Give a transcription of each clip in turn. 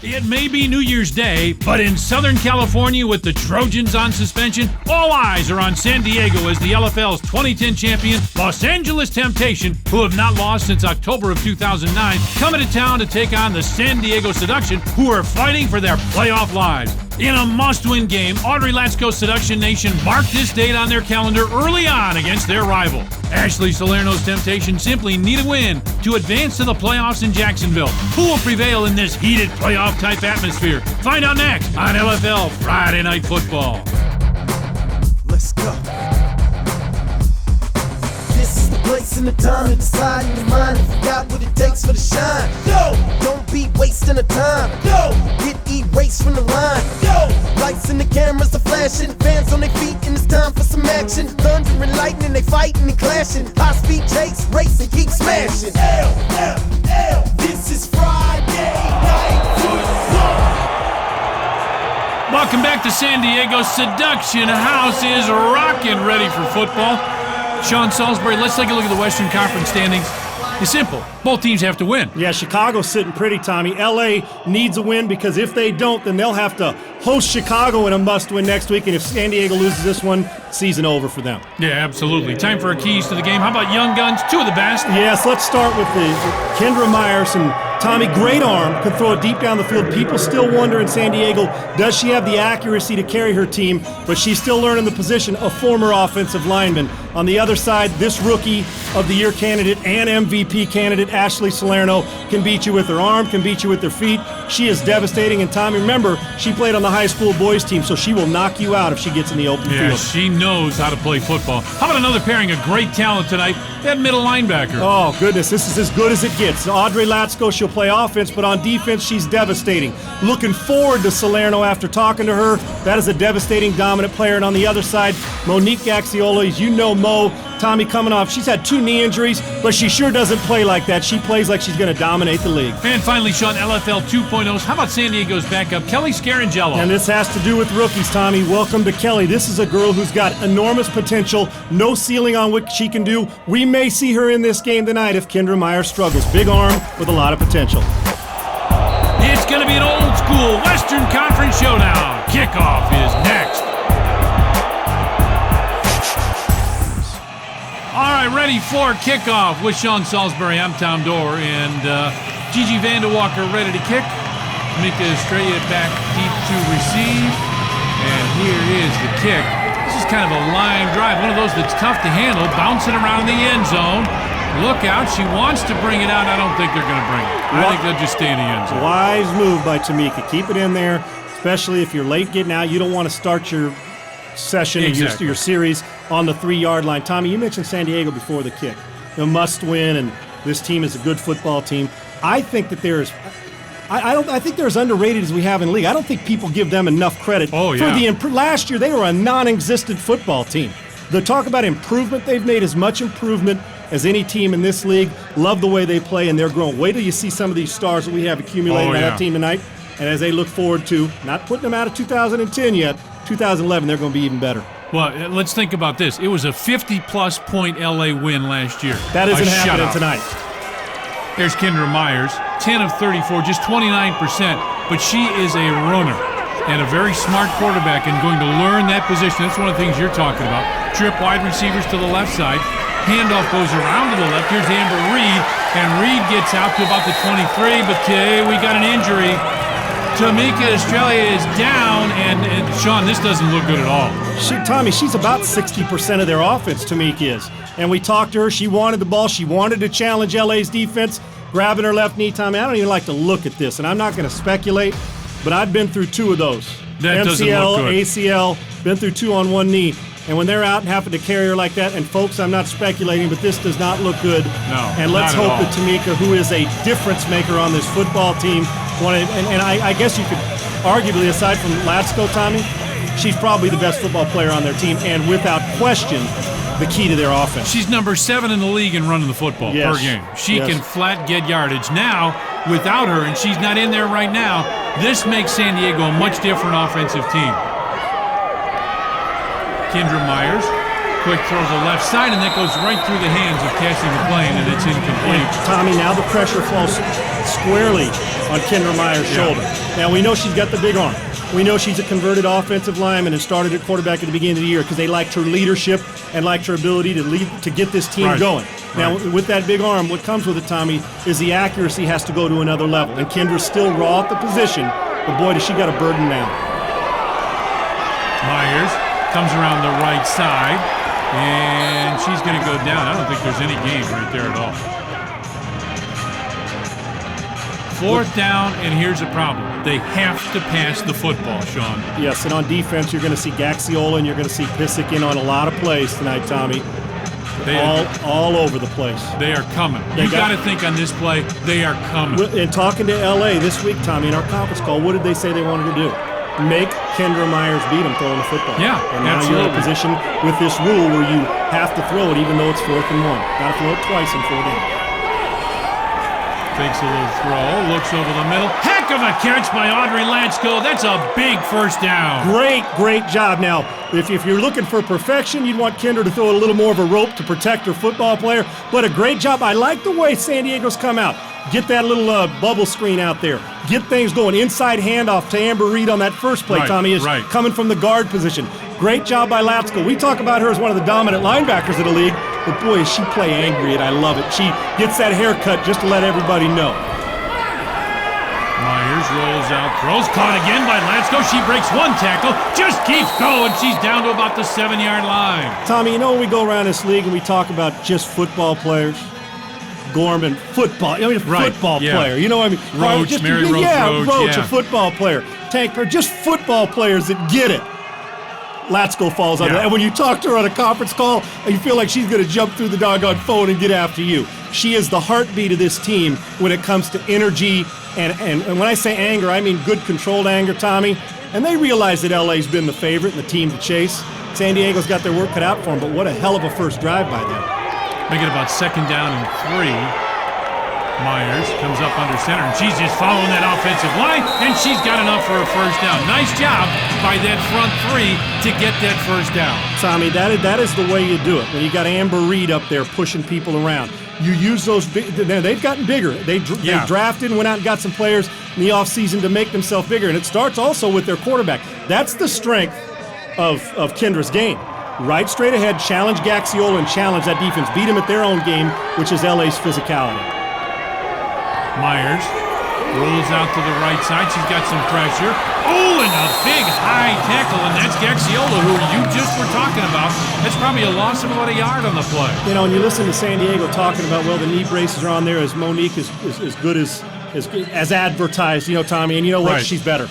It may be New Year's Day, but in Southern California with the Trojans on suspension, all eyes are on San Diego as the LFL's 2010 champion, Los Angeles Temptation, who have not lost since October of 2009, coming to town to take on the San Diego Seduction, who are fighting for their playoff lives. In a must-win game, Audrey Latsko's Seduction Nation marked this date on their calendar early on against their rival. Ashley Salerno's Temptation simply need a win to advance to the playoffs in Jacksonville. Who will prevail in this heated playoff-type atmosphere? Find out next on LFL Friday Night Football. Let's go. This is the place and the time to decide in your mind if you got what it takes for the shine. Yo, don't be wasting the time. Yo, get erased from the line. Yo, lights and the cameras are flashing, fans on their feet and it's time for some action. Thunder and lightning, they fighting and clashing. High speed chase, race and keep smashing. L, this is Friday Night Football. Welcome back to San Diego. Seduction House is rocking, ready for football. Sean Salisbury, let's take a look at the Western Conference standings. It's simple. Both teams have to win. Yeah, Chicago's sitting pretty, Tommy. L.A. needs a win because if they don't, then they'll have to host Chicago in a must-win next week, and if San Diego loses this one, season over for them. Yeah, absolutely. Time for our keys to the game. How about young guns? Two of the best. Yes, let's start with the Kendra Myers. And Tommy, great arm, could throw it deep down the field. People still wonder in San Diego, does she have the accuracy to carry her team? But she's still learning the position of former offensive lineman. On the other side, this Rookie of the Year candidate and MVP candidate, Ashley Salerno, can beat you with her arm, can beat you with her feet. She is devastating. And Tommy, remember, she played on the high school boys team, so she will knock you out if she gets in the open field. She knows how to play football. How about another pairing of great talent tonight? That middle linebacker. Oh, goodness, this is as good as it gets. Audrey Latsko, she'll play offense, but on defense, she's devastating. Looking forward to Salerno after talking to her. That is a devastating, dominant player. And on the other side, Monique Gaxiola, as you know, Mo, Tommy coming off. She's had 2 knee injuries, but she sure doesn't play like that. She plays like she's going to dominate the league. And finally, Sean, LFL 2.0s. How about San Diego's backup, Kelly Scarangello? And this has to do with rookies, Tommy. Welcome to Kelly. This is a girl who's got enormous potential, no ceiling on what she can do. We may see her in this game tonight if Kendra Myers struggles. Big arm with a lot of potential. It's going to be an old school Western Conference showdown. Kickoff is next. All right, ready for kickoff with Sean Salisbury. I'm Tom Dorr, and Gigi Vandewalker ready to kick. Mika Estrella back deep to receive. And here is the kick. This is kind of a line drive, one of those that's tough to handle, bouncing around the end zone. Look out, she wants to bring it out. I don't think they're going to bring it. I think they'll just stay in the end zone. Wise move by Tamika. Keep it in there, especially if you're late getting out. You don't want to start your session, exactly, your series on the 3-yard line. Tommy, you mentioned San Diego before the kick. A must win, and this team is a good football team. I think that I think they're as underrated as we have in the league. I don't think people give them enough credit. Oh, yeah. Last year, they were a non-existent football team. The talk about improvement, they've made as much improvement as any team in this league. Love the way they play, and they're growing. Wait till you see some of these stars that we have accumulated on that team tonight. And as they look forward to, not putting them out of 2010 yet, 2011, they're going to be even better. Well, let's think about this. It was a 50-plus point LA win last year. That isn't happening tonight. There's Kendra Myers, 10 of 34, just 29%, but she is a runner and a very smart quarterback and going to learn that position. That's one of the things you're talking about. Trip wide receivers to the left side. Handoff goes around to the left. Here's Amber Reed, and Reed gets out to about the 23, but we got an injury. Tamika Estrella is down, and Sean, this doesn't look good at all. Tommy, she's about 60% of their offense, Tamika is. And we talked to her. She wanted the ball. She wanted to challenge LA's defense, grabbing her left knee. Tommy, I don't even like to look at this, and I'm not going to speculate, but I've been through 2 of those. That doesn't look good. ACL, been through 2 on one knee. And when they're out and having to carry her like that, and folks, I'm not speculating, but this does not look good. No, and let's hope that Tamika, who is a difference maker on this football team, I guess you could arguably, aside from Latsko, Tommy, she's probably the best football player on their team, and without question, the key to their offense. She's number 7 in the league in running the football per game. She can flat get yardage. Now, without her, and she's not in there right now, this makes San Diego a much different offensive team. Kendra Myers Quick throw to the left side, and that goes right through the hands of Cassie McLean, and it's incomplete. Tommy, now the pressure falls squarely on Kendra Meyer's shoulder. Now, we know she's got the big arm. We know she's a converted offensive lineman and started at quarterback at the beginning of the year because they liked her leadership and liked her ability to lead to get this team going. Now, with that big arm, what comes with it, Tommy, is the accuracy has to go to another level. And Kendra's still raw at the position, but boy, does she got a burden now. Myers comes around the right side, and she's going to go down. I don't think there's any game right there at all. Fourth down, and here's a problem. They have to pass the football, Sean. Yes, and on defense, you're going to see Gaxiola and you're going to see Pissick in on a lot of plays tonight, Tommy. All over the place. They are coming. You got to think on this play, they are coming. And talking to L.A. this week, Tommy, in our conference call, what did they say they wanted to do? Make Kendra Myers beat him throwing the football. Yeah, and now you're in a position with this rule where you have to throw it even though it's 4th and 1. Got to throw it twice in 4 games. Takes a little throw, looks over the middle. Heck of a catch by Audrey Latsko. That's a big first down. Great job. Now, if you're looking for perfection, you'd want Kendra to throw a little more of a rope to protect her football player. But a great job. I like the way San Diego's come out. Get that little bubble screen out there. Get things going. Inside handoff to Amber Reed on that first play, Tommy, is coming from the guard position. Great job by Latsko. We talk about her as one of the dominant linebackers of the league, but boy, does she play angry, and I love it. She gets that haircut just to let everybody know. Myers rolls out, throws, caught again by Latsko. She breaks one tackle, just keeps going. She's down to about the 7-yard line. Tommy, you know when we go around this league and we talk about just football players? Gorman, football. I mean, a football player. You know what I mean? Roach, Mary Roach. Roach, a football player. Tank player, just football players that get it. Latsko falls under that. And when you talk to her on a conference call, you feel like she's going to jump through the doggone phone and get after you. She is the heartbeat of this team when it comes to energy. And when I say anger, I mean good controlled anger, Tommy. And they realize that LA's been the favorite and the team to chase. San Diego's got their work cut out for them, but what a hell of a first drive by them. Make it about 2nd down and 3. Myers comes up under center, and she's just following that offensive line, and she's got enough for a first down. Nice job by that front 3 to get that first down. Tommy, that is the way you do it. When you got Amber Reed up there pushing people around, you use those big. They've gotten bigger. They drafted and went out and got some players in the offseason to make themselves bigger, and it starts also with their quarterback. That's the strength of Kendra's game. Right straight ahead, challenge Gaxiola and challenge that defense. Beat them at their own game, which is LA's physicality. Myers rolls out to the right side. She's got some pressure. Oh, and a big high tackle, and that's Gaxiola, who you just were talking about. That's probably a loss of about a yard on the play. You know, and you listen to San Diego talking about, well, the knee braces are on there as Monique is good as advertised, you know, Tommy. And you know what? She's better.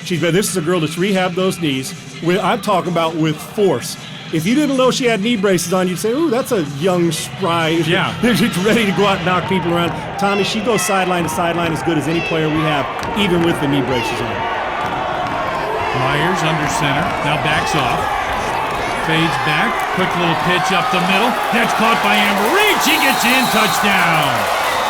She's better. This is a girl that's rehabbed those knees. I'm talking about with force. If you didn't know she had knee braces on, you'd say, ooh, that's a young, spry. Yeah. She's ready to go out and knock people around. Tommy, she goes sideline to sideline as good as any player we have, even with the knee braces on. Myers under center, now backs off. Fades back, quick little pitch up the middle. That's caught by Amber Reed. She gets in, touchdown.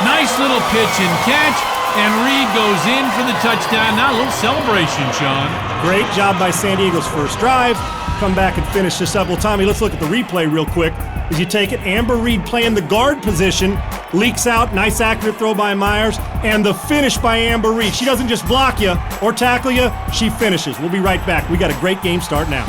Nice little pitch and catch, and Reed goes in for the touchdown. Now a little celebration, Sean. Great job by San Diego's first drive. Come back and finish this up. Well, Tommy, let's look at the replay real quick. As you take it, Amber Reed playing the guard position, leaks out, nice accurate throw by Myers, and the finish by Amber Reed. She doesn't just block you or tackle you, she finishes. We'll be right back. We got a great game start now.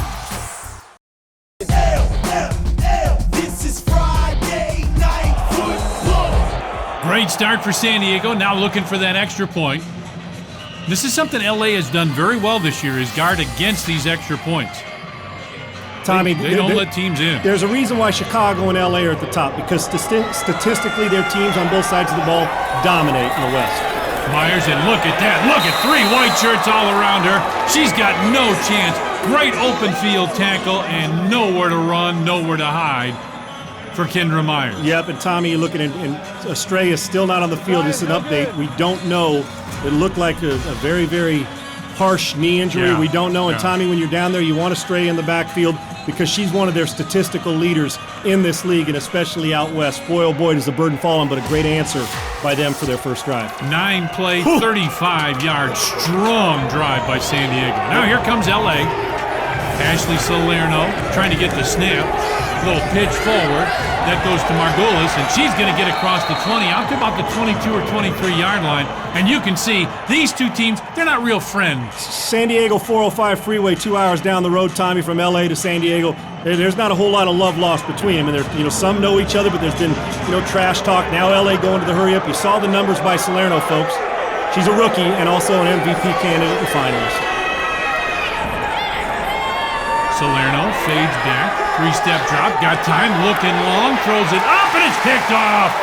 This is Friday Night Football. Great start for San Diego, now looking for that extra point. This is something LA has done very well this year, is guard against these extra points. Tommy, they don't let teams in. There's a reason why Chicago and LA are at the top, because statistically their teams on both sides of the ball dominate in the West. Myers, and look at that. Look at 3 white shirts all around her. She's got no chance. Great open field tackle and nowhere to run, nowhere to hide for Kendra Myers. Yep, and Tommy, you're looking at Estrella still not on the field. Just an update. We don't know. It looked like a very, very harsh knee injury. Yeah. We don't know. And Tommy, when you're down there, you want Estrella in the backfield because she's one of their statistical leaders in this league, and especially out west. Boy, oh boy, does the burden fall on, but a great answer by them for their first drive. 9-play, 35-yard, strong drive by San Diego. Now here comes LA. Ashley Salerno trying to get the snap. Little pitch forward. That goes to Margulis, and she's going to get across the 20, out to about the 22 or 23-yard line. And you can see these two teams, they're not real friends. San Diego 405 freeway, 2 hours down the road, Tommy, from L.A. to San Diego. There's not a whole lot of love lost between them. And some know each other, but there's been trash talk. Now L.A. going to the hurry up. You saw the numbers by Salerno, folks. She's a rookie and also an MVP candidate and finalist. Salerno fades back. 3-step drop. Got time. Looking long. Throws it up, and it's picked off.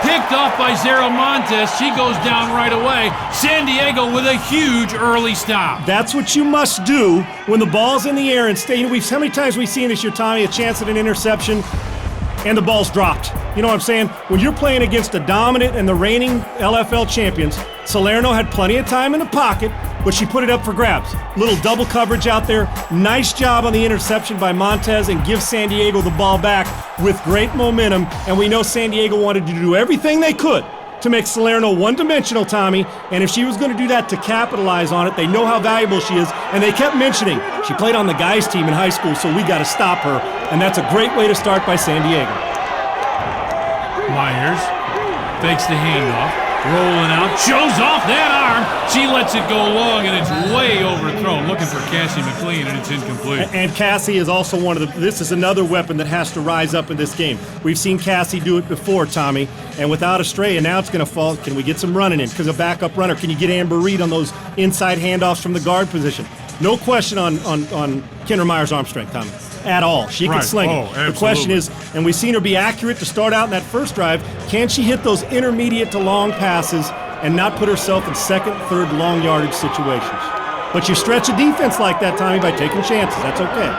Picked off by Zara Montes. She goes down right away. San Diego with a huge early stop. That's what you must do when the ball's in the air and stay. How many times we've seen this year, Tommy, a chance at an interception and the ball's dropped. You know what I'm saying? When you're playing against the dominant and the reigning LFL champions, Salerno had plenty of time in the pocket, but she put it up for grabs. Little double coverage out there. Nice job on the interception by Montez and gives San Diego the ball back with great momentum. And we know San Diego wanted to do everything they could to make Salerno one-dimensional, Tommy. And if she was going to do that to capitalize on it, they know how valuable she is. And they kept mentioning she played on the guys' team in high school, so we got to stop her. And that's a great way to start by San Diego. Myers fakes the handoff, rolling out, shows off that arm. She lets it go long, and it's way overthrown. Looking for Cassie McLean, and it's incomplete. And Cassie is also one of this is another weapon that has to rise up in this game. We've seen Cassie do it before, Tommy, and without Estrella, now it's going to fall. Can we get some running in? Because a backup runner, can you get Amber Reed on those inside handoffs from the guard position? No question on Kendra Meyer's arm strength, Tommy. At all. She can sling it. Absolutely. The question is, and we've seen her be accurate to start out in that first drive, can she hit those intermediate to long passes and not put herself in second, third, long yardage situations? But you stretch a defense like that, Tommy, by taking chances. That's okay.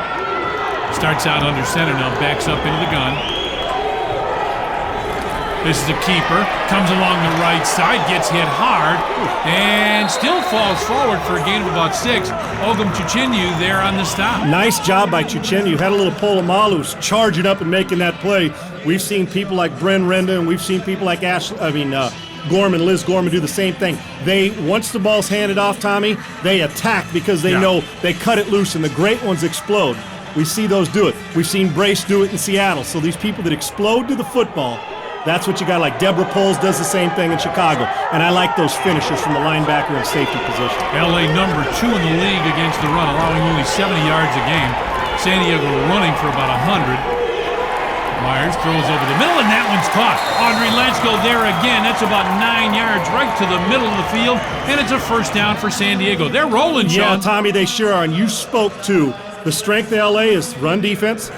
Starts out under center now, backs up into the gun. This is a keeper, comes along the right side, gets hit hard, and still falls forward for a gain of about 6. Ogum Chuchinyu there on the stop. Nice job by Chuchinyu. Had a little Polamalu charging up and making that play. We've seen people like Bren Renda, and we've seen people like Liz Gorman do the same thing. Once the ball's handed off, Tommy, they attack because they know they cut it loose, and the great ones explode. We see those do it. We've seen Brace do it in Seattle. So these people that explode to the football, that's what you got. Like Deborah Poles does the same thing in Chicago. And I like those finishers from the linebacker and safety position. LA number 2 in the league against the run, allowing only 70 yards a game. San Diego running for about 100. Myers throws over the middle, and that one's caught. Audrey Lansko there again. That's about 9 yards right to the middle of the field, and it's a first down for San Diego. They're rolling, Sean. Yeah, Tommy, they sure are. And you spoke to the strength of LA is run defense.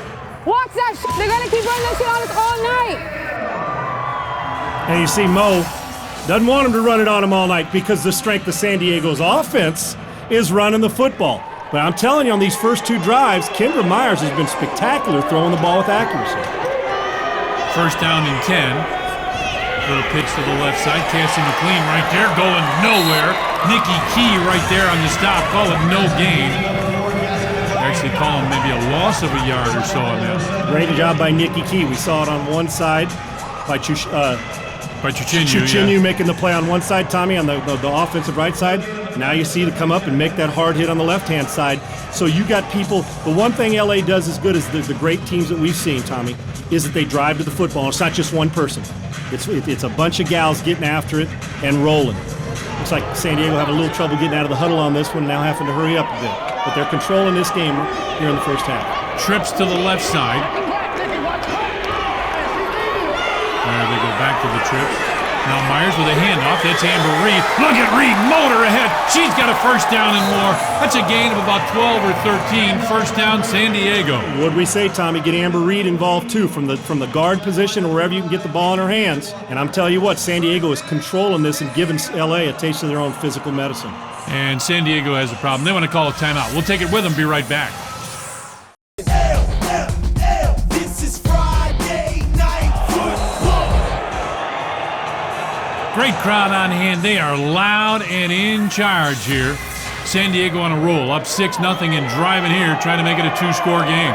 Watch that shit. They're going to keep running that shit on us all night. And you see Mo doesn't want him to run it on him all night because the strength of San Diego's offense is running the football. But I'm telling you, on these first 2 drives, Kendra Myers has been spectacular throwing the ball with accuracy. First down and 10. Little pitch to the left side. Cassie McLean right there going nowhere. Nikki Key right there on the stop. Call it no gain. Actually call him maybe a loss of a yard or so on that. Great job by Nikki Key. We saw it on one side by Chuchinyu making the play on one side, Tommy, on the offensive right side. Now you see to come up and make that hard hit on the left-hand side. So you got people. The one thing LA does as good as the great teams that we've seen, Tommy, is that they drive to the football. It's not just one person. It's a bunch of gals getting after it and rolling. Looks like San Diego had a little trouble getting out of the huddle on this one, now having to hurry up a bit. But they're controlling this game here in the first half. Trips to the left side. There they go back to the trips. Now Myers with a handoff. That's Amber Reed. Look at Reed, motor ahead. She's got a first down and more. That's a gain of about 12 or 13. First down, San Diego. What'd we say, Tommy? Get Amber Reed involved too, from the guard position or wherever you can get the ball in her hands. And I'm telling you what, San Diego is controlling this and giving LA a taste of their own physical medicine. And San Diego has a problem. They want to call a timeout. We'll take it with them. Be right back. Great crowd on hand. They are loud and in charge here. San Diego on a roll, up 6-0 and driving here, trying to make it a 2-score game.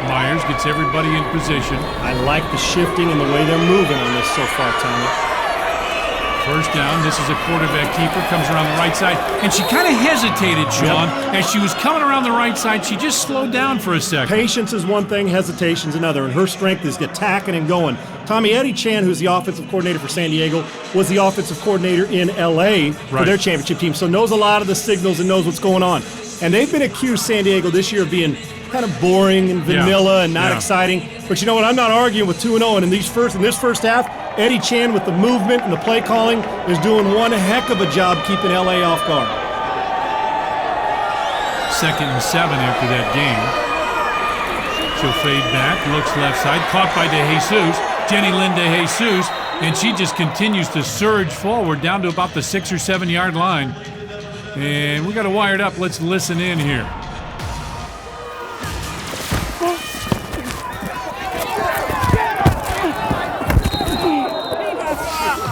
Myers gets everybody in position. I like the shifting and the way they're moving on this so far, Tommy. First down. This is a quarterback keeper. Comes around the right side. And she kind of hesitated, Sean. As she was coming around the right side, she just slowed down for a second. Patience is one thing, hesitation's another, and her strength is attacking and going. Tommy, Eddie Chan, who's the offensive coordinator for San Diego, was the offensive coordinator in L.A. for their championship team, so knows a lot of the signals and knows what's going on. And they've been accused, San Diego, this year of being kind of boring and vanilla and not exciting. But you know what? I'm not arguing with 2-0. And in this first half, Eddie Chan with the movement and the play calling is doing one heck of a job keeping LA off guard. 2nd and 7 after that game. She'll fade back, looks left side, caught by DeJesus, Jenny Lynn DeJesus, and she just continues to surge forward down to about the 6 or 7 yard line. And we got it wired up. Let's listen in here.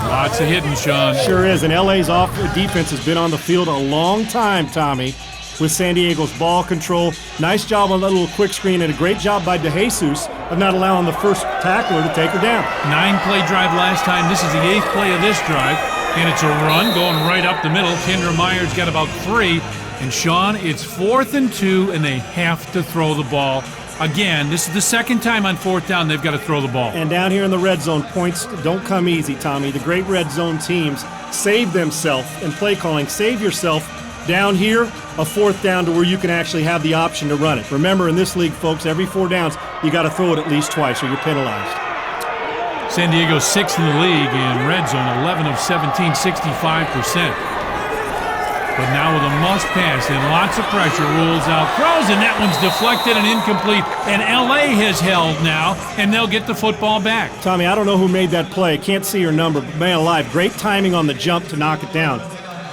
Lots of hitting, Sean. Sure is, and LA's defense has been on the field a long time, Tommy, with San Diego's ball control. Nice job on that little quick screen, and a great job by DeJesus of not allowing the first tackler to take her down. 9-play drive last time. This is the 8th play of this drive, and it's a run going right up the middle. Kendra Myers got about 3, and Sean, it's 4th and 2, and they have to throw the ball. Again, this is the second time on 4th down they've got to throw the ball. And down here in the red zone, points don't come easy, Tommy. The great red zone teams save themselves in play calling. Save yourself down here, a 4th down to where you can actually have the option to run it. Remember, in this league, folks, every 4 downs, you got to throw it at least twice or you're penalized. San Diego 6th in the league in red zone, 11 of 17, 65%. But now with a must pass and lots of pressure, rules out, throws, and that one's deflected and incomplete. And LA has held now, and they'll get the football back. Tommy, I don't know who made that play. Can't see her number, but man alive, great timing on the jump to knock it down.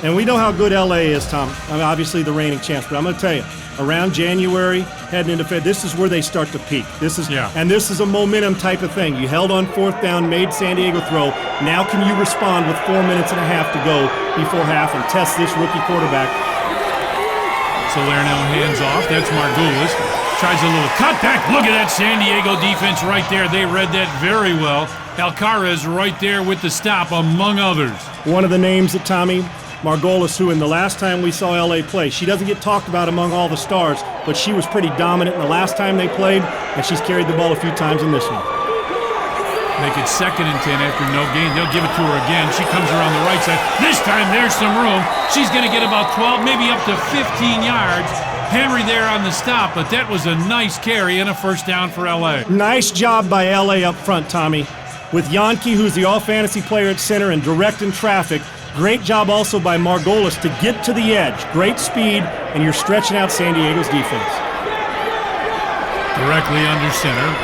And we know how good LA is, Tom. I mean, obviously the reigning champs, but I'm going to tell you, around January, heading into February, this is where they start to peak. And this is a momentum type of thing. You held on 4th down, made San Diego throw. Now can you respond with 4 minutes and a half to go before half and test this rookie quarterback? Salerno hands off. That's Margulis. Tries a little cutback. Look at that San Diego defense right there. They read that very well. Alcaraz right there with the stop, among others. One of the names that Tommy Margolis, who in the last time we saw LA play, she doesn't get talked about among all the stars, but she was pretty dominant in the last time they played, and she's carried the ball a few times in this one. Make it 2nd and 10 after no gain. They'll give it to her again. She comes around the right side. This time there's some room. She's going to get about 12, maybe up to 15 yards. Henry there on the stop, but that was a nice carry and a 1st down for LA. Nice job by LA up front, Tommy. With Yankee, who's the all-fantasy player at center and directing traffic. Great job also by Margolis to get to the edge. Great speed, and you're stretching out San Diego's defense. Directly under center.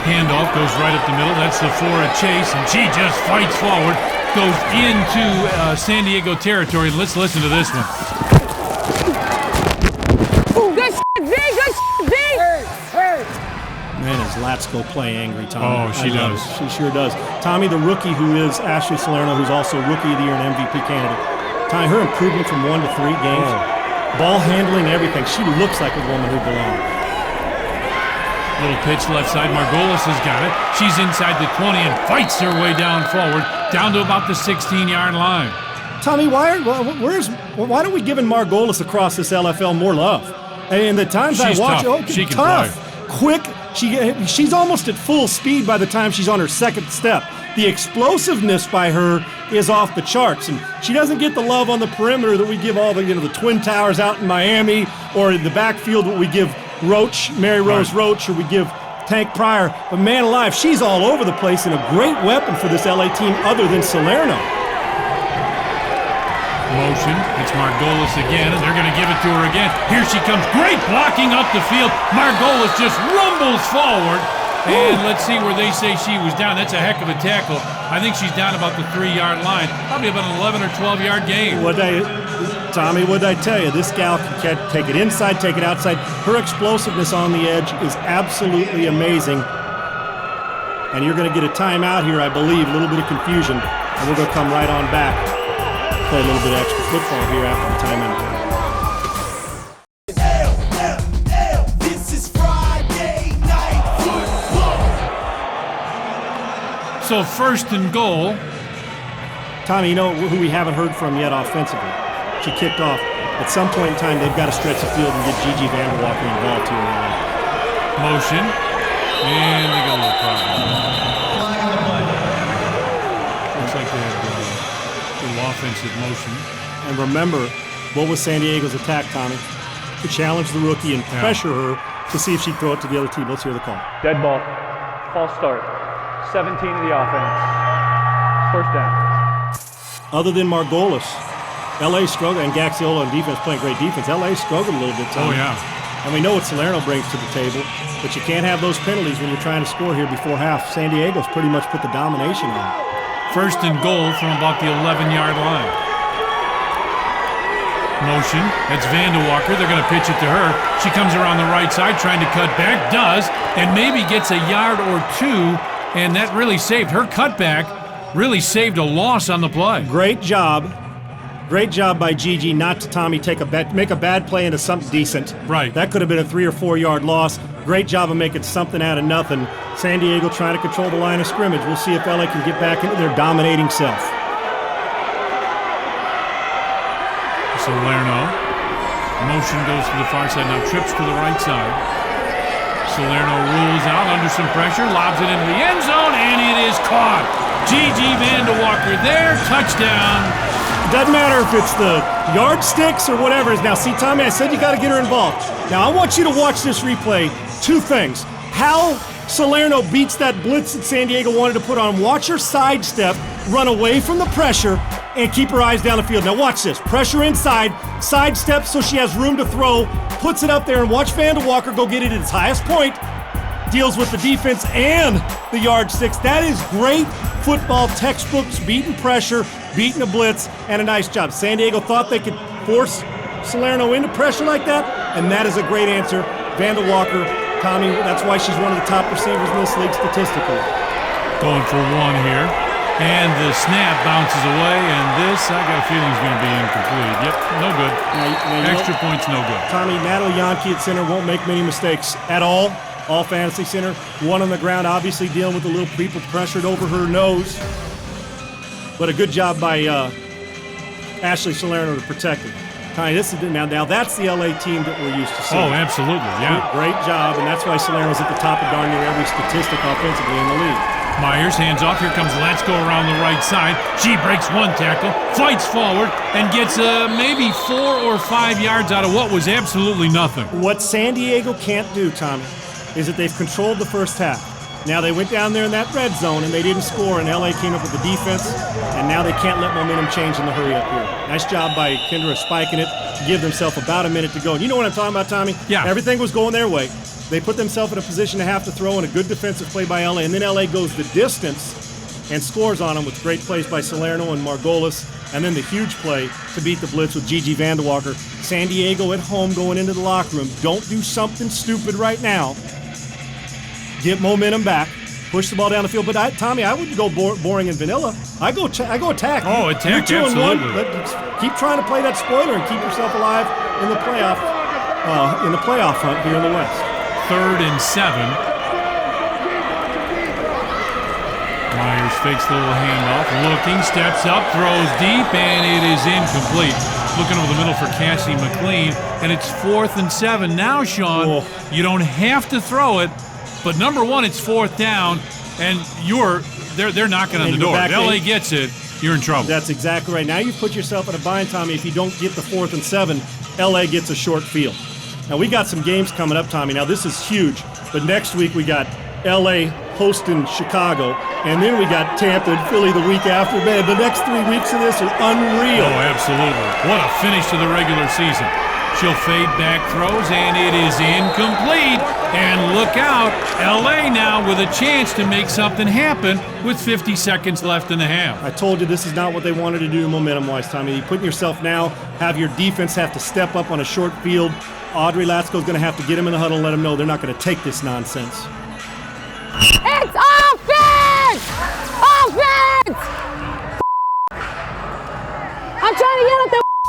Handoff goes right up the middle. That's the Flora Chase, and she just fights forward. Goes into San Diego territory. Let's listen to this one. Good shit, V. Good shit, V. Man, is Latsko play angry, Tommy. Oh, she does. She sure does. Tommy, the rookie who is Ashley Salerno, who's also Rookie of the Year and MVP candidate. Tommy, her improvement from 1 to 3 games, ball handling, everything. She looks like a woman who belongs. Little pitch left side. Margolis has got it. She's inside the 20 and fights her way down forward, down to about the 16-yard line. Tommy, why don't we giving Margolis across this LFL more love? And the times she's I watch, tough. She can tough, play. Quick. She's almost at full speed by the time she's on her 2nd step. The explosiveness by her is off the charts, and she doesn't get the love on the perimeter that we give all the Twin Towers out in Miami, or in the backfield that we give Roach, Mary Rose Roach, or we give Tank Pryor. But man alive, she's all over the place and a great weapon for this LA team other than Salerno. Motion. It's Margolis again, and they're going to give it to her again. Here she comes. Great blocking up the field. Margolis just rumbles forward. And let's see where they say she was down. That's a heck of a tackle. I think she's down about the 3-yard line. Probably about an 11 or 12-yard gain. Tommy, what'd I tell you? This gal can take it inside, take it outside. Her explosiveness on the edge is absolutely amazing. And you're going to get a timeout here, I believe. A little bit of confusion. And we're going to come right on back. Play a little bit of extra football here after the timeout. This is Friday Night Football. So 1st and goal. Tommy, you know who we haven't heard from yet offensively? She kicked off. At some point in time, they've got to stretch the field and get Gigi Vanderwalker involved here. Motion. And they got a little problem. Looks like they have a little offensive motion. And remember, what was San Diego's attack, Tommy? To challenge the rookie and pressure her to see if she'd throw it to the other team. Let's hear the call. Dead ball. False start. 17 of the offense. First down. Other than Margolis, LA struggled, and Gaxiola on defense playing great defense. LA struggled a little bit, Tommy. Oh, yeah. And we know what Salerno brings to the table, but you can't have those penalties when you're trying to score here before half. San Diego's pretty much put the domination on. First and goal from about the 11-yard line. Motion. That's Vanderwalker. They're going to pitch it to her. She comes around the right side trying to cut back. Does, and maybe gets a yard or two, and that really saved her cutback. Really saved a loss on the play. Great job. Great job by Gigi not to make a bad play into something decent. Right. That could have been a 3 or 4 yard loss. Great job of making something out of nothing. San Diego trying to control the line of scrimmage. We'll see if LA can get back into their dominating self. Salerno. Motion goes to the far side, now trips to the right side. Salerno rules out under some pressure, lobs it into the end zone, and it is caught. Gigi Vanderwalker there, touchdown. Doesn't matter if it's the yardsticks or whatever it is. Now, see, Tommy, I said you got to get her involved. Now, I want you to watch this replay. Two things. How Salerno beats that blitz that San Diego wanted to put on. Watch her sidestep, run away from the pressure, and keep her eyes down the field. Now, watch this. Pressure inside, sidestep so she has room to throw, puts it up there, and watch Vanderwalker go get it at its highest point. Deals with the defense and the yardsticks. That is great football textbooks, beating pressure, beating a blitz, and a nice job. San Diego thought they could force Salerno into pressure like that, and that is a great answer. Vanderwalker, Tommy, that's why she's one of the top receivers in this league statistically. Going for one here, and the snap bounces away, and this, I got a feeling, is going to be incomplete. Yep, no good. Now, Extra points, no good. Tommy, Natalie Yonke at center won't make many mistakes at all. All fantasy center, one on the ground, obviously dealing with a little people pressured over her nose. But a good job by Ashley Salerno to protect her. Tommy, this is now that's the LA team that we're used to seeing. Oh, absolutely, yeah. Great job, and that's why Salerno's at the top of darn near every statistic offensively in the league. Myers hands off. Here comes Let's Go around the right side. She breaks one tackle, fights forward, and gets maybe 4 or 5 yards out of what was absolutely nothing. What San Diego can't do, Tommy, is that they've controlled the first half. Now they went down there in that red zone and they didn't score, and LA came up with the defense, and now they can't let momentum change in the hurry up here. Nice job by Kendra spiking it to give themselves about a minute to go. And you know what I'm talking about, Tommy? Yeah. Everything was going their way. They put themselves in a position to have to throw, and a good defensive play by LA, and then LA goes the distance and scores on them with great plays by Salerno and Margolis, and then the huge play to beat the blitz with Gigi Vanderwalker. San Diego at home going into the locker room. Don't do something stupid right now. Get momentum back, push the ball down the field. But Tommy, I wouldn't go boring and vanilla. I go attack. Oh, attack, You're 2-1. absolutely. Keep trying to play that spoiler and keep yourself alive in the playoff hunt here in the West. 3rd and 7. Myers fakes the little handoff, looking, steps up, throws deep, and it is incomplete. Looking over the middle for Cassie McLean, and it's 4th and 7. Now, Sean, you don't have to throw it. But number one, it's 4th down, and they're knocking on the door. If LA gets it, you're in trouble. That's exactly right. Now you've put yourself in a bind, Tommy. If you don't get the 4th and 7, LA gets a short field. Now we got some games coming up, Tommy. Now this is huge, but next week we got LA hosting Chicago, and then we got Tampa and Philly the week after. Man, the next 3 weeks of this are unreal. Oh, absolutely. What a finish to the regular season. She'll fade back throws, and it is incomplete. And look out, LA now with a chance to make something happen with 50 seconds left in the half. I told you this is not what they wanted to do momentum-wise, Tommy. You put yourself now, have your defense have to step up on a short field. Audrey Latsko's going to have to get him in the huddle and let him know they're not going to take this nonsense. It's offense! Offense! I'm trying to yell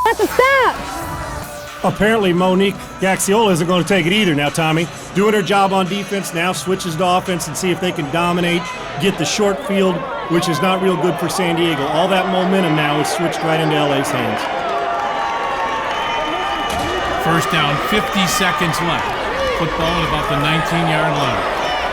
at the stop. Apparently, Monique Gaxiola isn't going to take it either now, Tommy. Doing her job on defense now, switches to offense and see if they can dominate, get the short field which is not real good for San Diego. All that momentum now is switched right into LA's hands. First down, 50 seconds left. Football at about the 19-yard line.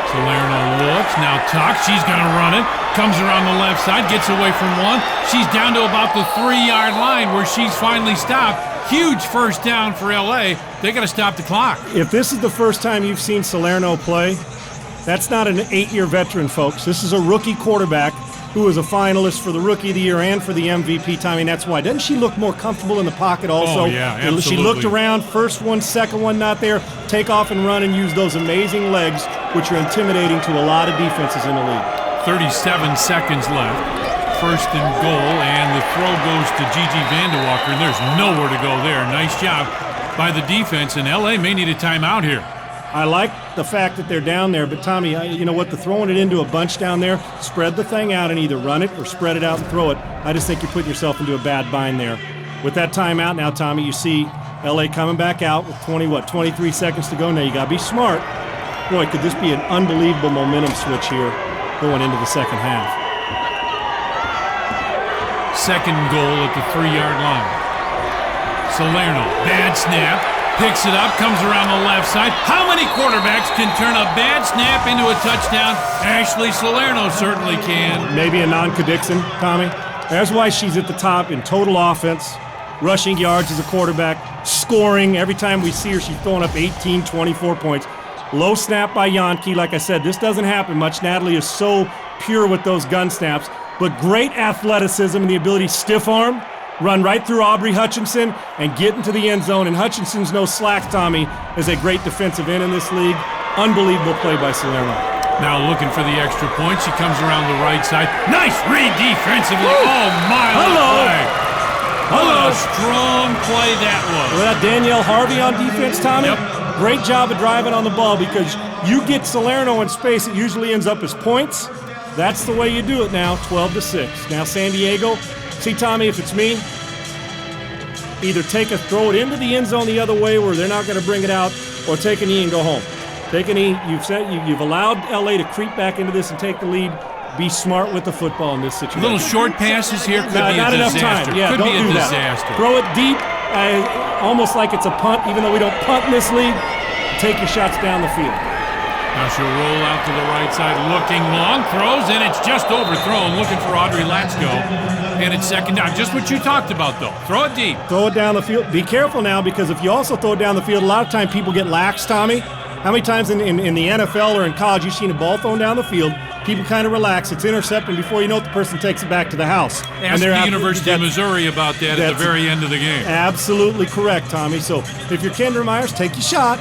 Salerno looks, now tucks, she's going to run it. Comes around the left side, gets away from one. She's down to about the 3-yard line where she's finally stopped. Huge first down for LA. They got to stop the clock. If this is the first time you've seen Salerno play, that's not an 8-year veteran, folks. This is a rookie quarterback who is a finalist for the Rookie of the Year and for the MVP. Tommy, that's why. Doesn't she look more comfortable in the pocket also? Oh, yeah, absolutely. She looked around, first one, second one not there, take off and run and use those amazing legs, which are intimidating to a lot of defenses in the league. 37 seconds left. First and goal, and the throw goes to Gigi Vandewalker, and there's nowhere to go there. Nice job by the defense, and LA may need a timeout here. I like the fact that they're down there, but Tommy, you know what? Throwing it into a bunch down there, spread the thing out and either run it or spread it out and throw it. I just think you're putting yourself into a bad bind there. With that timeout now, Tommy, you see LA coming back out with 23 seconds to go. Now you got to be smart. Boy, could this be an unbelievable momentum switch here going into the second half. Second goal at the 3-yard line. Salerno, bad snap, picks it up, comes around the left side. How many quarterbacks can turn a bad snap into a touchdown? Ashley Salerno certainly can. Maybe a non-Dixon, Tommy. That's why she's at the top in total offense, rushing yards as a quarterback, scoring. Every time we see her, she's throwing up 18, 24 points. Low snap by Yankee. Like I said, this doesn't happen much. Natalie is so pure with those gun snaps, but great athleticism and the ability to stiff arm, run right through Aubrey Hutchinson and get into the end zone. And Hutchinson's no slack, Tommy, is a great defensive end in this league. Unbelievable play by Salerno. Now looking for the extra point. She comes around the right side. Nice read defensively. Woo! Oh, my play. What a strong play that was. Well, that Danielle Harvey on defense, Tommy. Yep. Great job of driving on the ball because you get Salerno in space, it usually ends up as points. That's the way you do it now, 12-6. Now San Diego, see Tommy, if it's me, either throw it into the end zone the other way where they're not going to bring it out, or take a knee and go home. Take a knee. You've allowed LA to creep back into this and take the lead. Be smart with the football in this situation. Little short passes here could be a not enough disaster. time. Yeah, could don't be a do disaster. That. Throw it deep, almost like it's a punt, even though we don't punt in this league. Take your shots down the field. Now she'll roll out to the right side, looking long, throws, and it's just overthrown, looking for Audrey Latsko. And it's second down. Just what you talked about, though. Throw it deep. Throw it down the field. Be careful now, because if you also throw it down the field, a lot of times people get lax, Tommy. How many times in the NFL or in college you've seen a ball thrown down the field, people kind of relax, it's intercepted, and before you know it, the person takes it back to the house. Ask the University of Missouri about that at the very end of the game. Absolutely correct, Tommy. So if you're Kendra Myers, take your shot.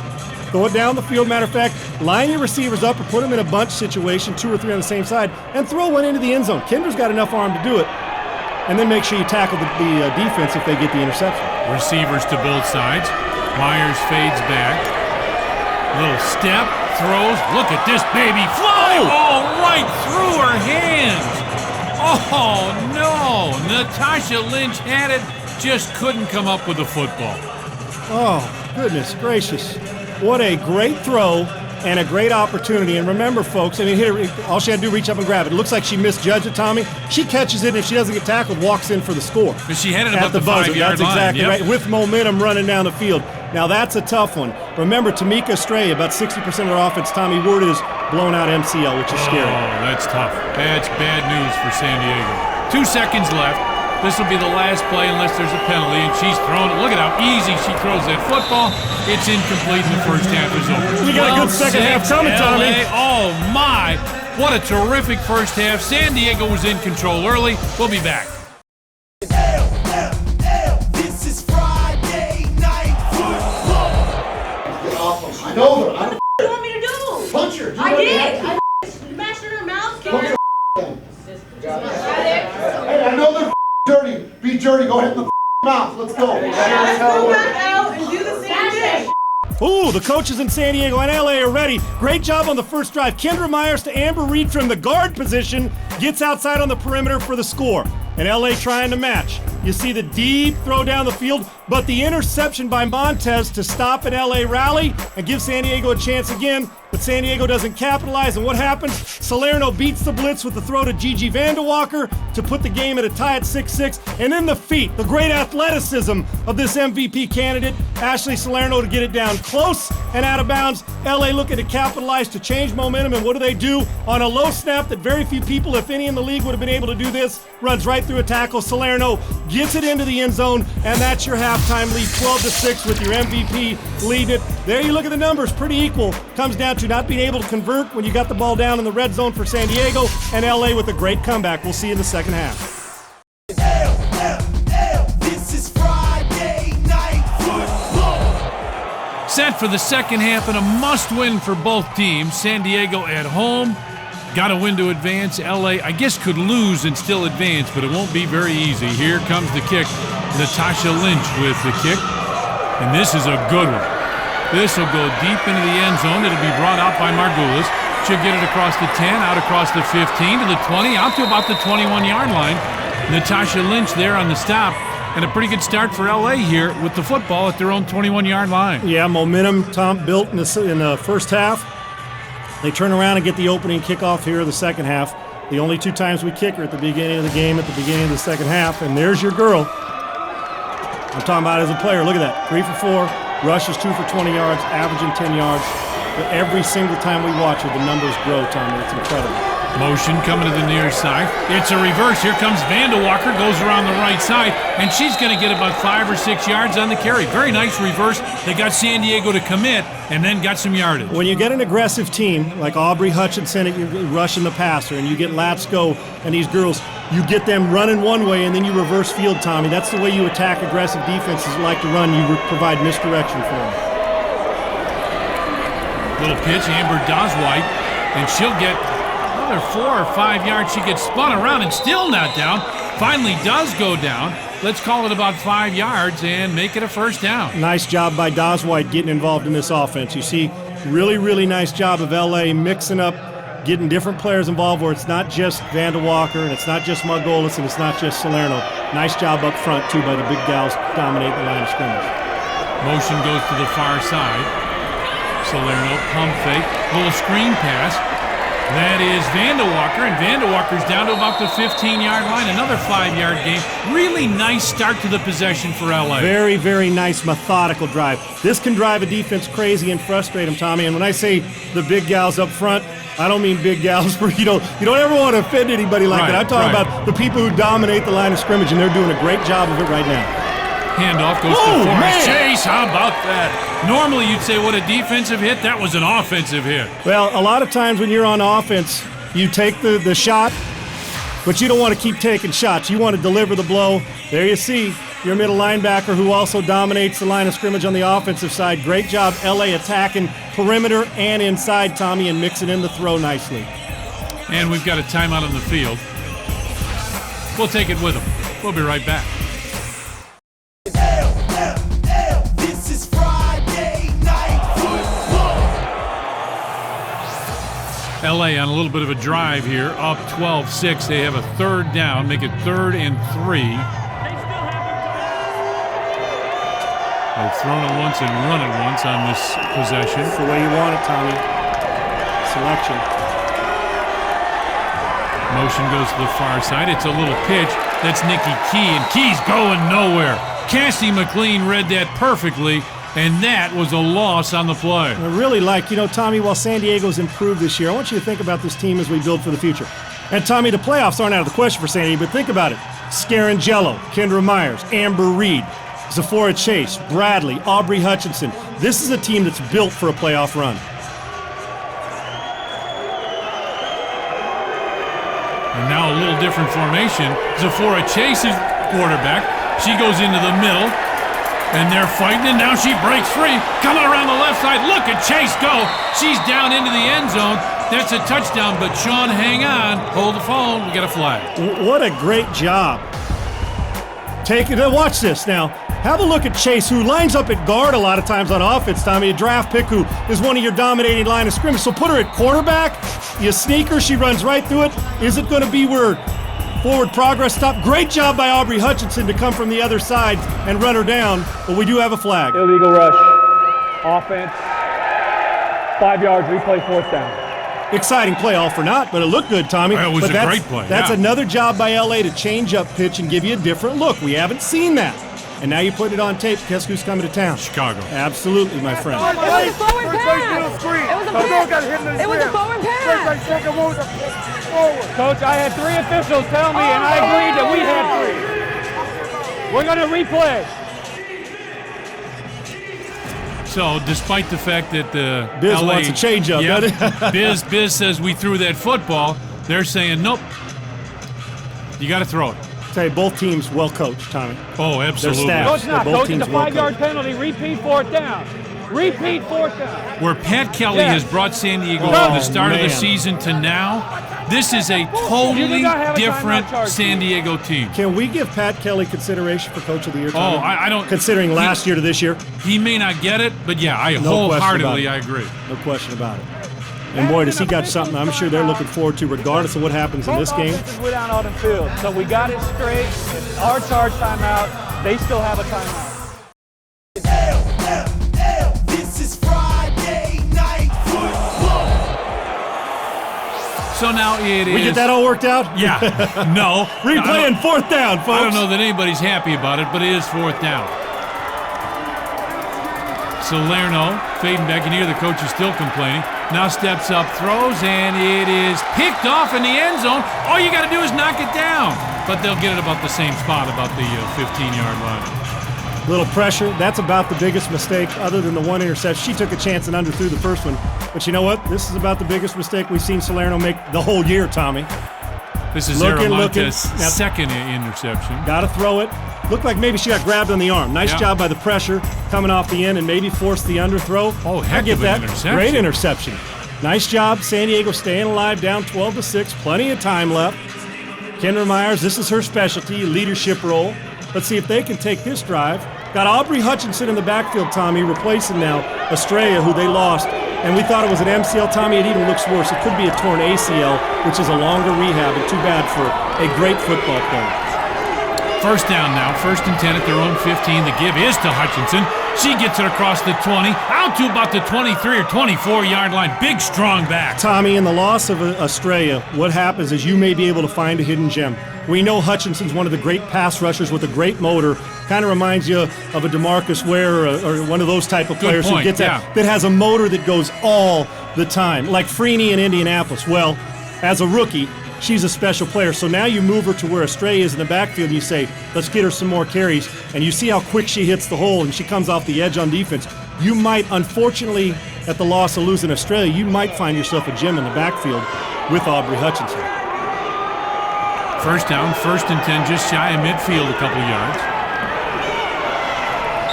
Throw it down the field. Matter of fact, line your receivers up or put them in a bunch situation, 2 or 3 on the same side, and throw one into the end zone. Kendra's got enough arm to do it. And then make sure you tackle the defense if they get the interception. Receivers to both sides. Myers fades back. Little step, throws. Look at this baby fly. Oh, right through her hands. Oh, no. Natasha Lynch had it, just couldn't come up with the football. Oh, goodness gracious. What a great throw and a great opportunity. And remember, folks, I mean, here, all she had to do, reach up and grab it. It looks like she misjudged it, Tommy. She catches it, and if she doesn't get tackled, walks in for the score. But she had it above the buzzer. 5-yard That's line. exactly Yep. right, with momentum running down the field. Now, that's a tough one. Remember, Tamika Stray, about 60% of their offense, Tommy Ward is blown out MCL, which is scary. Oh, that's tough. That's bad news for San Diego. 2 seconds left. This will be the last play unless there's a penalty, and she's throwing it. Look at how easy she throws that football. It's incomplete, and the first half is over. We got a good second half coming, Tommy. Oh, my. What a terrific first half. San Diego was in control early. We'll be back. This is Friday Night Football. I know her. What do you want me to do? Punch her. I did. I smashed her in her mouth. Punch her. Hey, I know they're dirty. Be dirty. Go hit in the mouth. Let's go. Let's go back out and do the same thing. Ooh, the coaches in San Diego and LA are ready. Great job on the first drive. Kendra Myers to Amber Reed from the guard position. Gets outside on the perimeter for the score. And LA trying to match. You see the deep throw down the field. but the interception by Montez to stop an LA rally and give San Diego a chance again, but San Diego doesn't capitalize, and what happens? Salerno beats the blitz with the throw to Gigi Vandewalker to put the game at a tie at 6-6, and then the feet, the great athleticism of this MVP candidate, Ashley Salerno, to get it down close and out of bounds. LA looking to capitalize to change momentum, and what do? On a low snap that very few people, if any in the league, would have been able to do this, runs right through a tackle. Salerno gets it into the end zone, and that's your halftime lead, 12-6 with your MVP leading it. There you look at the numbers, pretty equal. Comes down to not being able to convert when you got the ball down in the red zone for San Diego, and LA with a great comeback. We'll see you in the second half. This is Friday Night Football. Set for the second half and a must-win for both teams. San Diego at home. Got to win to advance. LA, I guess, could lose and still advance, but it won't be very easy. Here comes the kick. Natasha Lynch with the kick. And this is a good one. This will go deep into the end zone. It'll be brought out by Margulis. She'll get it across the 10, out across the 15, to the 20, out to about the 21-yard line. Natasha Lynch there on the stop. And a pretty good start for LA here with the football at their own 21-yard line. Yeah, momentum, Tom, built in the first half. They turn around and get the opening kickoff here in the second half. The only two times we kick her at the beginning of the game, at the beginning of the second half. And there's your girl. I'm talking about as a player. Look at that. 3 for 4. Rushes 2 for 20 yards, averaging 10 yards. But every single time we watch her, the numbers grow, Tommy. It's incredible. Motion coming to the near side. It's a reverse. Here comes Vandewalker, goes around the right side, and she's going to get about 5 or 6 yards on the carry. Very nice reverse. They got San Diego to commit and then got some yardage. When you get an aggressive team like Aubrey Hutchinson rushing the passer, and you get Latsko and these girls, you get them running one way and then you reverse field, Tommy. That's the way you attack aggressive defenses like to run. You provide misdirection for them. Little pitch, Amber Doswhite, and she'll get another 4 or 5 yards. She gets spun around and still not down. Finally does go down. Let's call it about 5 yards and make it a first down. Nice job by Doswhite getting involved in this offense. You see, really, really nice job of LA mixing up, getting different players involved where it's not just Vandewalker and it's not just Margolis and it's not just Salerno. Nice job up front, too, by the big gals dominating the line of scrimmage. Motion goes to the far side. Salerno, pump fake, little screen pass. That is Vandewalker, and Vandewalker's down to about the 15-yard line. Another 5-yard gain. Really nice start to the possession for LA. Very, very nice, methodical drive. This can drive a defense crazy and frustrate them, Tommy. And when I say the big gals up front, I don't mean big gals where you don't ever want to offend anybody like that. I'm talking about the people who dominate the line of scrimmage, and they're doing a great job of it right now. Handoff goes to Forrest Chase. How about that? Normally you'd say, what a defensive hit. That was an offensive hit. Well, a lot of times when you're on offense, you take the shot, but you don't want to keep taking shots. You want to deliver the blow. There you see your middle linebacker who also dominates the line of scrimmage on the offensive side. Great job, LA, attacking perimeter and inside, Tommy, and mixing in the throw nicely. And we've got a timeout on the field. We'll take it with them. We'll be right back. This is Friday Night Football. LA on a little bit of a drive here, up 12-6. They have a third down, make it 3rd and 3. They've thrown it once and run it once on this possession. It's the way you want it, Tommy. Selection. Motion goes to the far side. It's a little pitch. That's Nikki Key, and Key's going nowhere. Cassie McLean read that perfectly, and that was a loss on the play. I really like, Tommy, while San Diego's improved this year, I want you to think about this team as we build for the future. And, Tommy, the playoffs aren't out of the question for San Diego, but think about it. Scarangello, Kendra Myers, Amber Reed, Zephora Chase, Bradley, Aubrey Hutchinson. This is a team that's built for a playoff run. And now a little different formation. Zephora Chase is quarterback. She goes into the middle, and they're fighting, and now she breaks free. Coming around the left side. Look at Chase go. She's down into the end zone. That's a touchdown, but Sean, hang on. Hold the phone. We got a flag. What a great job. Watch this now. Have a look at Chase, who lines up at guard a lot of times on offense, Tommy, a draft pick who is one of your dominating line of scrimmage. So put her at quarterback, you sneak her, she runs right through it. Is it going to be where Forward progress stop. Great job by Aubrey Hutchinson to come from the other side and run her down, but we do have a flag. Illegal rush. Offense. 5 yards, replay, 4th down. Exciting play, all for naught, but it looked good, Tommy. It was but a great play. That's yeah. another job by LA to change up pitch and give you a different look. We haven't seen that. And now you put it on tape. Guess who's coming to town? Chicago. Absolutely, my friend. It was a forward pass. It was a forward pass. Coach, I had 3 officials tell me, and I agreed that we had 3. We're going to replay. So, despite the fact that the Biz LA, wants a change-up, doesn't it? Biz says we threw that football. They're saying, nope, you got to throw it. Say both teams well coached, Tommy. Oh, absolutely. Their Coach, staffs, not. both Coach, teams it's a well 5-yard coached. penalty. Repeat, 4th down. Repeat, 4th down. Where Pat Kelly Yes. has brought San Diego Oh, from the start of the man. season to now, this is a You totally did not have a different timeout charge. San Diego team. Can we give Pat Kelly consideration for Coach of the Year, Tommy? Oh, I don't. Considering last year to this year? He may not get it, but yeah, I No question wholeheartedly about it. I agree. No question about it. And boy, does he got something I'm sure they're looking forward to regardless of what happens in this game. Both offenses were down on the field, so we got it straight. It's our charge timeout. They still have a timeout. This is Friday Night Football. So now it is. We get that all worked out? Yeah. No. Replay and 4th down, folks. I don't know that anybody's happy about it, but it is 4th down. Salerno fading back, and here the coach is still complaining. Now steps up, throws, and it is picked off in the end zone. All you got to do is knock it down. But they'll get it about the same spot, about the 15-yard line. Little pressure. That's about the biggest mistake other than the one interception. She took a chance and underthrew the first one. But you know what? This is about the biggest mistake we've seen Salerno make the whole year, Tommy. This is Looking. Zaramonta's Now- second interception. Got to throw it. Looked like maybe she got grabbed on the arm. Nice Yeah. job by the pressure coming off the end and maybe forced the underthrow. Oh, heck I get of an that. interception. Great interception. Nice job. San Diego staying alive, down 12-6. Plenty of time left. Kendra Myers, this is her specialty, leadership role. Let's see if they can take this drive. Got Aubrey Hutchinson in the backfield, Tommy, replacing now Estrella, who they lost. And we thought it was an MCL, Tommy. It even looks worse. It could be a torn ACL, which is a longer rehab, and too bad for a great football player. First down now, 1st and 10 at their own 15. The give is to Hutchinson. She gets it across the 20, out to about the 23 or 24-yard line. Big, strong back. Tommy, in the loss of Estrella, what happens is you may be able to find a hidden gem. We know Hutchinson's one of the great pass rushers with a great motor. Kind of reminds you of a DeMarcus Ware or one of those type of players point, who gets yeah. that has a motor that goes all the time, like Freeney in Indianapolis. Well, as a rookie, she's a special player. So now you move her to where Estrella is in the backfield and you say, let's get her some more carries. And you see how quick she hits the hole and she comes off the edge on defense. You might, unfortunately, at the loss of losing Estrella, you might find yourself a gem in the backfield with Aubrey Hutchinson. First down, 1st and 10, just shy of midfield a couple yards.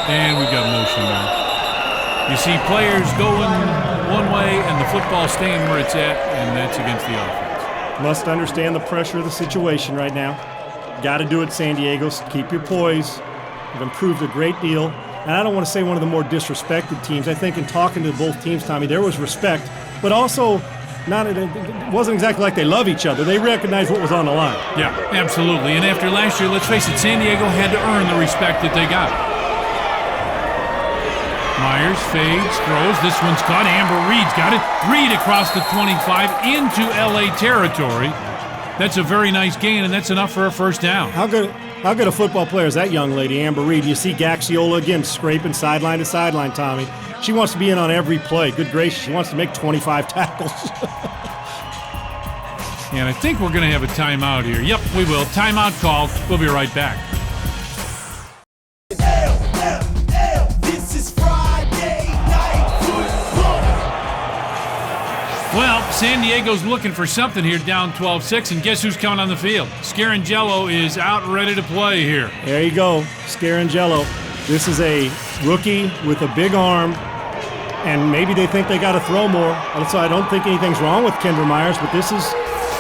And we've got motion now. You see players going one way and the football staying where it's at, and that's against the offense. Must understand the pressure of the situation right now. Got to do it, San Diego. Keep your poise. You've improved a great deal. And I don't want to say one of the more disrespected teams. I think in talking to both teams, Tommy, there was respect, but also it wasn't exactly like they love each other. They recognized what was on the line. Yeah, absolutely. And after last year, let's face it, San Diego had to earn the respect that they got. Myers fades, throws. This one's caught. Amber Reed's got it. Reed across the 25 into LA territory. That's a very nice gain, and that's enough for a first down. How good a football player is that young lady, Amber Reed? You see Gaxiola again scraping sideline to sideline, Tommy. She wants to be in on every play. Good gracious, she wants to make 25 tackles. And I think we're going to have a timeout here. Yep, we will. Timeout called. We'll be right back. This is Friday Night Football. Well, San Diego's looking for something here, down 12-6, and guess who's coming on the field? Scarangello is out ready to play here. There you go, Scarangello. This is a rookie with a big arm, and maybe they think they got to throw more. So I don't think anything's wrong with Kendra Myers, but this is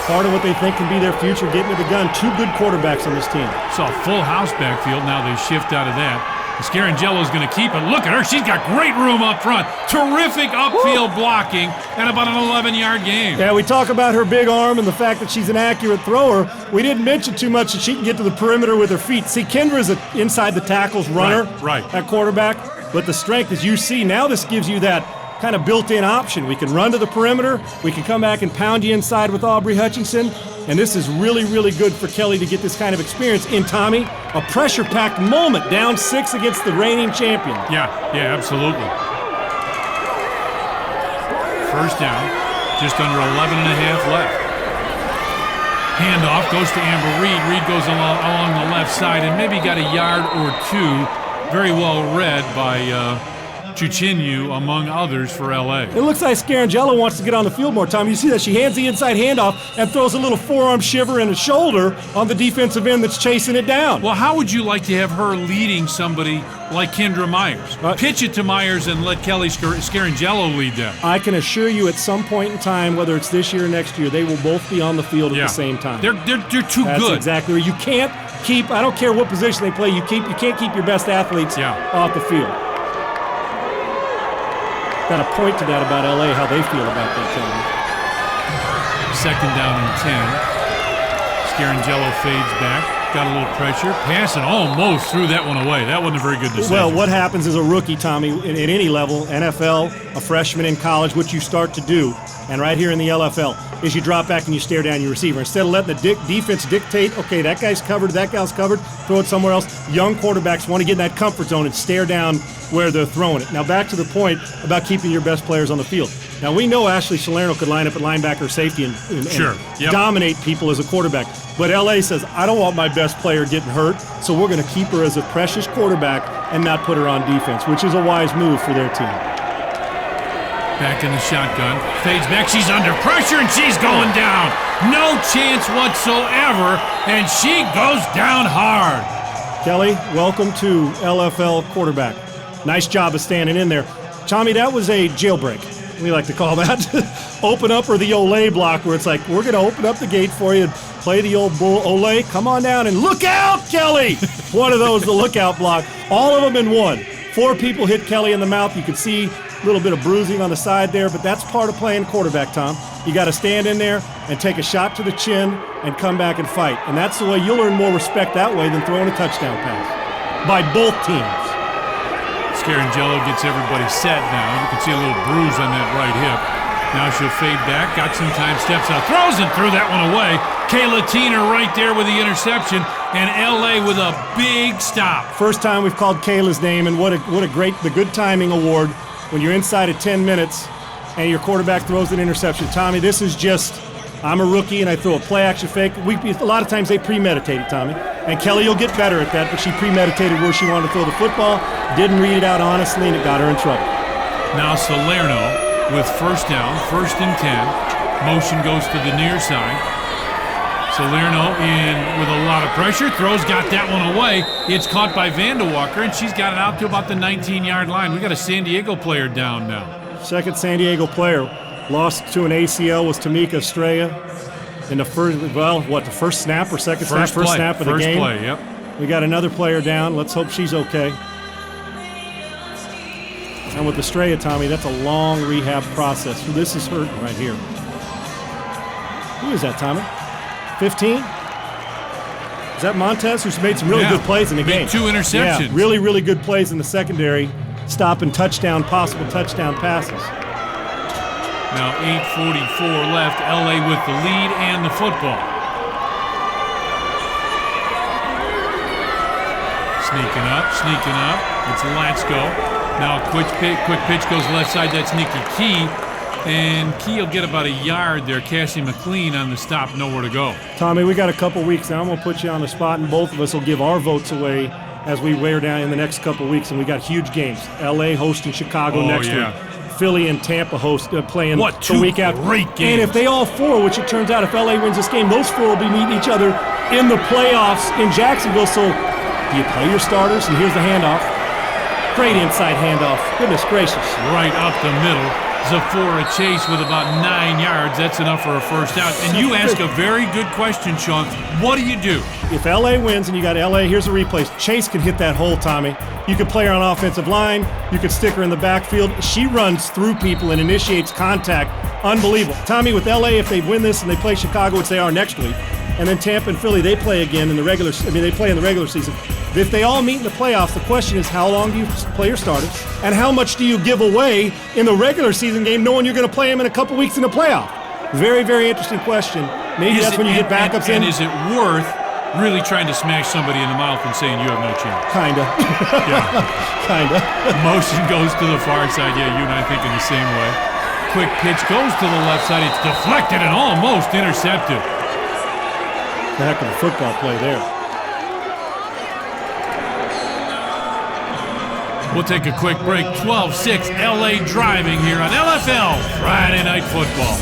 part of what they think can be their future, getting to the gun. Two good quarterbacks on this team. Saw a full house backfield. Now they shift out of that. Scarangello's going to keep it. Look at her. She's got great room up front. Terrific upfield blocking and about an 11-yard game. Yeah, we talk about her big arm and the fact that she's an accurate thrower. We didn't mention too much that she can get to the perimeter with her feet. See, Kendra's an inside the tackles runner at quarterback, but the strength, as you see, now this gives you that kind of built-in option. We can run to the perimeter. We can come back and pound you inside with Aubrey Hutchinson. And this is really, really good for Kelly to get this kind of experience in, Tommy, a pressure-packed moment, down 6 against the reigning champion. Yeah, absolutely. First down, just under 11 and a half left. Handoff goes to Amber Reed. Reed goes along the left side and maybe got a yard or two. Very well read by Chuchinyu, among others, for L.A. It looks like Scarangello wants to get on the field more, Tom. You see that she hands the inside handoff and throws a little forearm shiver and a shoulder on the defensive end that's chasing it down. Well, how would you like to have her leading somebody like Kendra Myers? Pitch it to Myers and let Kelly Scarangello lead them. I can assure you at some point in time, whether it's this year or next year, they will both be on the field at the same time. They're too That's good. Exactly. You can't keep, I don't care what position they play, you can't keep your best athletes off the field. Got a point to that about LA, how they feel about that, Tommy. Second down and 10. Scarangello fades back. Got a little pressure. Passing almost threw that one away. That wasn't a very good decision. Well, what happens as a rookie, Tommy, at any level, NFL, a freshman in college, what you start to do, and right here in the LFL, is you drop back and you stare down your receiver. Instead of letting the defense dictate, okay, that guy's covered, that guy's covered, throw it somewhere else. Young quarterbacks want to get in that comfort zone and stare down where they're throwing it. Now back to the point about keeping your best players on the field. Now we know Ashley Salerno could line up at linebacker, safety, and dominate people as a quarterback. But LA says, I don't want my best player getting hurt, so we're going to keep her as a precious quarterback and not put her on defense, which is a wise move for their team. Back in the shotgun, fades back, she's under pressure and she's going down. No chance whatsoever, and she goes down hard. Kelly, welcome to LFL quarterback. Nice job of standing in there. Tommy, that was a jailbreak. We like to call that. Open up or the Olay block, where it's like, we're going to open up the gate for you and play the old bull. Olay, come on down and look out, Kelly! One of those, the lookout block. All of them in one. 4 people hit Kelly in the mouth. You could see a little bit of bruising on the side there, but that's part of playing quarterback, Tom. You got to stand in there and take a shot to the chin and come back and fight. And that's the way you'll earn more respect that way than throwing a touchdown pass by both teams. Scarangello gets everybody set now. You can see a little bruise on that right hip. Now she'll fade back, got some time, steps out, throws and threw that one away. Kayla Teener right there with the interception, and LA with a big stop. First time we've called Kayla's name, and what a great, the good timing award when you're inside of 10 minutes and your quarterback throws an interception. Tommy, this is just, I'm a rookie and I throw a play action fake. A lot of times they premeditate it, Tommy. And Kelly will get better at that, but she premeditated where she wanted to throw the football, didn't read it out honestly, and it got her in trouble. Now Salerno with first down, 1st and 10. Motion goes to the near side. Salerno in with a lot of pressure. Throws, got that one away. It's caught by Vandewalker, and she's got it out to about the 19-yard line. We got a San Diego player down now. Second San Diego player lost to an ACL was Tamika Estrella in the first, the first snap or second snap? First snap of the game. First play, yep. We got another player down. Let's hope she's okay. And with Estrella, Tommy, that's a long rehab process. This is hurting right here. Who is that, Tommy? 15? Is that Montez, who's made some really good plays in the game? 2 interceptions. Yeah, really, really good plays in the secondary, stopping possible touchdown passes. Now 8:44 left. LA with the lead and the football. Sneaking up. It's Latsko. Now quick pitch goes left side. That's Nikki Key. And Key will get about a yard there. Cassie McLean on the stop, nowhere to go. Tommy, we got a couple weeks now. I'm going to put you on the spot, and both of us will give our votes away as we wear down in the next couple weeks. And we got huge games. LA hosting Chicago next week. Philly and Tampa playing the week after. Great games. And if they all 4, which it turns out if LA wins this game, those 4 will be meeting each other in the playoffs in Jacksonville. So do you play your starters? And here's the handoff. Great inside handoff. Goodness gracious. Right up the middle. Zafora Chase with about 9 yards. That's enough for a first down. And you ask a very good question, Sean. What do you do? If LA wins and you got LA, here's the replays. Chase can hit that hole, Tommy. You could play her on offensive line. You could stick her in the backfield. She runs through people and initiates contact. Unbelievable. Tommy, with LA, if they win this and they play Chicago, which they are next week, and then Tampa and Philly, they play again in the regular. They play in the regular season. If they all meet in the playoffs, the question is how long do you play your starters, and how much do you give away in the regular season game, knowing you're going to play them in a couple weeks in the playoff? Very, very interesting question. Maybe that's when you get backups in. And is it worth really trying to smash somebody in the mouth and saying you have no chance? Kinda. Yeah. Kinda. Motion goes to the far side. Yeah, you and I think in the same way. Quick pitch goes to the left side. It's deflected and almost intercepted. The heck of a football play there. We'll take a quick break. 12-6 LA driving here on LFL Friday Night Football.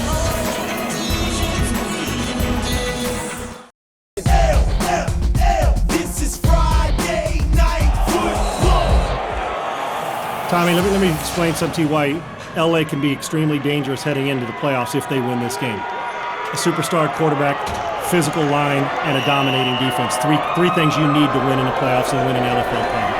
This is Friday Night Football. Tommy, let me explain something to you why LA can be extremely dangerous heading into the playoffs if they win this game. A superstar quarterback, physical line, and a dominating defense. Three things you need to win in the playoffs and win an NFL title.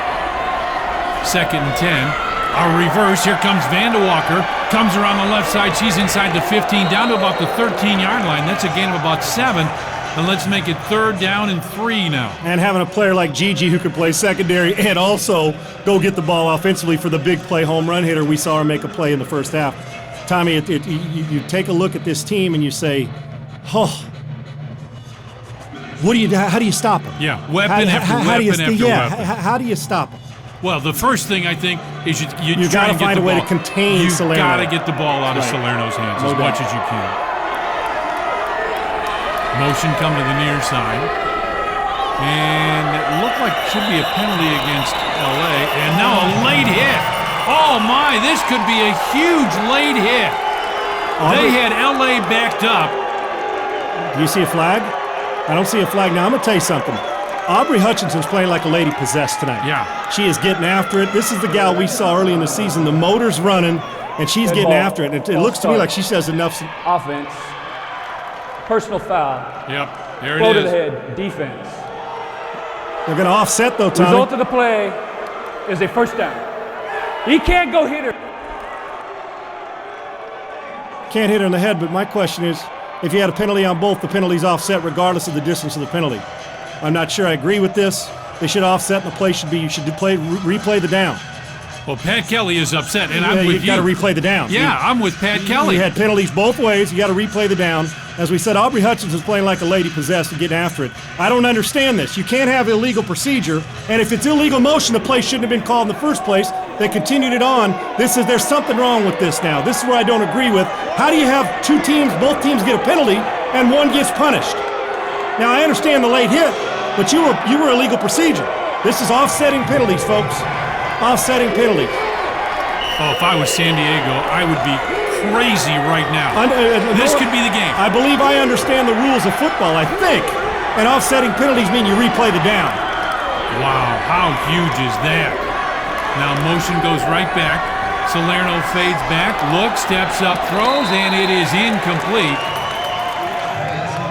2nd and 10. A reverse. Here comes Vanda Walker. Comes around the left side. She's inside the 15, down to about the 13-yard line. That's a gain of about 7. And let's make it 3rd down and 3 now. And having a player like Gigi who can play secondary and also go get the ball offensively for the big play home run hitter, we saw her make a play in the first half. Tommy, you take a look at this team and you say, oh, how do you stop them? Yeah, weapon after weapon. How do you stop them? Well, the first thing I think is you try got to and get find the a way ball. to contain Salerno. You've got to get the ball out of Salerno's hands as much as you can. Motion come to the near side. And it looked like it should be a penalty against LA. And now a late hit. Oh my, this could be a huge late hit. They had LA backed up. Do you see a flag? I don't see a flag. Now, I'm going to tell you something. Aubrey Hutchinson's playing like a lady possessed tonight. Yeah. She is getting after it. This is the gal we saw early in the season. The motor's running, and she's getting after it. It looks to me like she says enough. Offense. Personal foul. Yep, there Throw it to is. the head. Defense. They're going to offset, though, Tommy. Result of the play is a first down. He can't go hit her. Can't hit her in the head, but my question is, if you had a penalty on both, the penalty's offset regardless of the distance of the penalty. I'm not sure I agree with this. They should offset, and the play should be, you should replay the down. Well, Pat Kelly is upset, and I'm with you. You got to replay the down. Yeah, I'm with Pat Kelly. You had penalties both ways. You got to replay the down. As we said, Aubrey Hutchinson's playing like a lady possessed and getting after it. I don't understand this. You can't have illegal procedure, and if it's illegal motion, the play shouldn't have been called in the first place. They continued it on. There's something wrong with this now. This is where I don't agree with. How do you have two teams, both teams get a penalty, and one gets punished? Now, I understand the late hit, but you were illegal procedure. This is offsetting penalties, folks. Offsetting penalties. Oh, if I was San Diego, I would be crazy right now. This could be the game. I believe I understand the rules of football, I think. And offsetting penalties mean you replay the down. Wow, how huge is that? Now motion goes right back. Salerno fades back, looks, steps up, throws, and it is incomplete.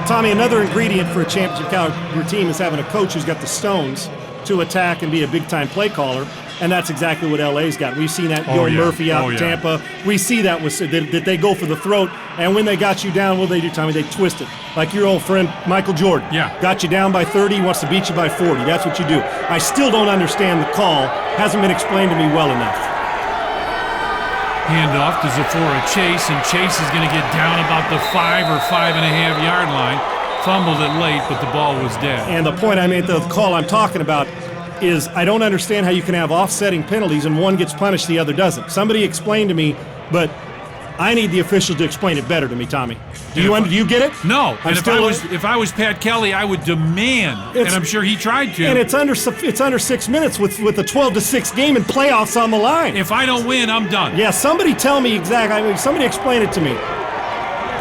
Tommy, another ingredient for a championship caliber team is having a coach who's got the stones to attack and be a big-time play caller, and that's exactly what LA's got. We've seen that Murphy out in Tampa. We see that that they go for the throat, and when they got you down, what do they do, Tommy? They twist it. Like your old friend Michael Jordan. Yeah. Got you down by 30, wants to beat you by 40. That's what you do. I still don't understand the call. Hasn't been explained to me well enough. Handoff to Zafora Chase, and Chase is going to get down about the 5 or 5.5 yard line. Fumbled it late, but the ball was dead. And the point I made, the call I'm talking about, is I don't understand how you can have offsetting penalties and one gets punished, the other doesn't. Somebody explain to me, but I need the official to explain it better to me, Tommy. Do you get it? No. And if I was Pat Kelly, I would demand, and I'm sure he tried to. And it's under 6 minutes with a 12-6 game and playoffs on the line. If I don't win, I'm done. Yeah, somebody tell me exactly. Somebody explain it to me.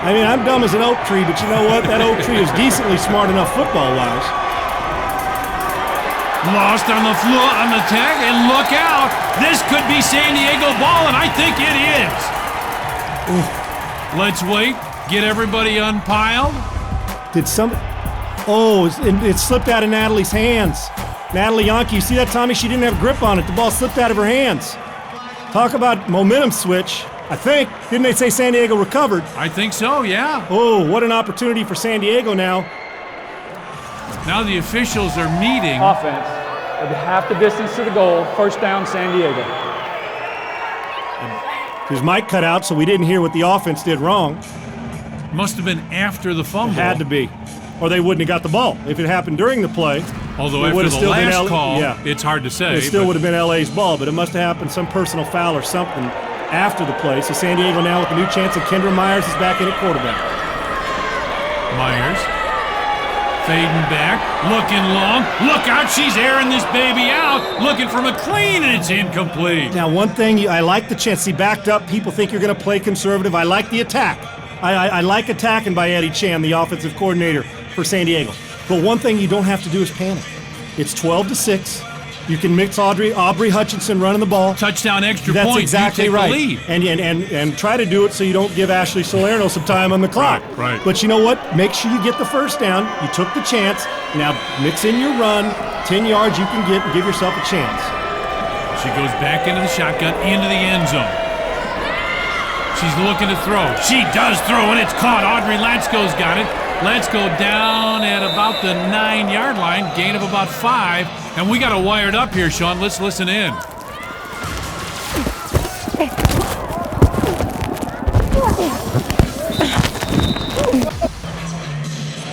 I mean, I'm dumb as an oak tree, but you know what? That oak tree is decently smart enough football-wise. Lost on the floor on the tag, and look out! This could be San Diego ball, and I think it is. Let's wait. Get everybody unpiled. Did some? Oh, it slipped out of Natalie's hands. Natalie Yonke, you see that, Tommy? She didn't have grip on it. The ball slipped out of her hands. Talk about momentum switch. I think. Didn't they say San Diego recovered? I think so, yeah. Oh, what an opportunity for San Diego now. Now the officials are meeting. Offense. At half the distance to the goal. First down, San Diego. His mic cut out, so we didn't hear what the offense did wrong. Must have been after the fumble. It had to be. Or they wouldn't have got the ball. If it happened during the play, although it after would have the still been last call, yeah. it's hard to say. It still would have been LA's ball, but it must have happened some personal foul or something after the play. So San Diego now with a new chance, and Kendra Myers is back in at quarterback. Myers fading back, looking long. Look out, she's airing this baby out, looking for McLean, and it's incomplete. Now, one thing, I like the chance. He backed up. People think you're going to play conservative. I like the attack. I like attacking by Eddie Chan, the offensive coordinator for San Diego. But one thing you don't have to do is panic. It's 12-6. You can mix Aubrey Hutchinson running the ball. Touchdown, extra That's point. That's exactly you take right. the lead. And try to do it so you don't give Ashley Salerno some time on the clock. Right. But you know what? Make sure you get the first down. You took the chance. Now mix in your run. 10 yards you can get and give yourself a chance. She goes back into the shotgun, into the end zone. She's looking to throw. She does throw, and it's caught. Audrey Latsko's got it. Latsko down at about the 9-yard line, gain of about 5. And we got it wired up here, Sean. Let's listen in.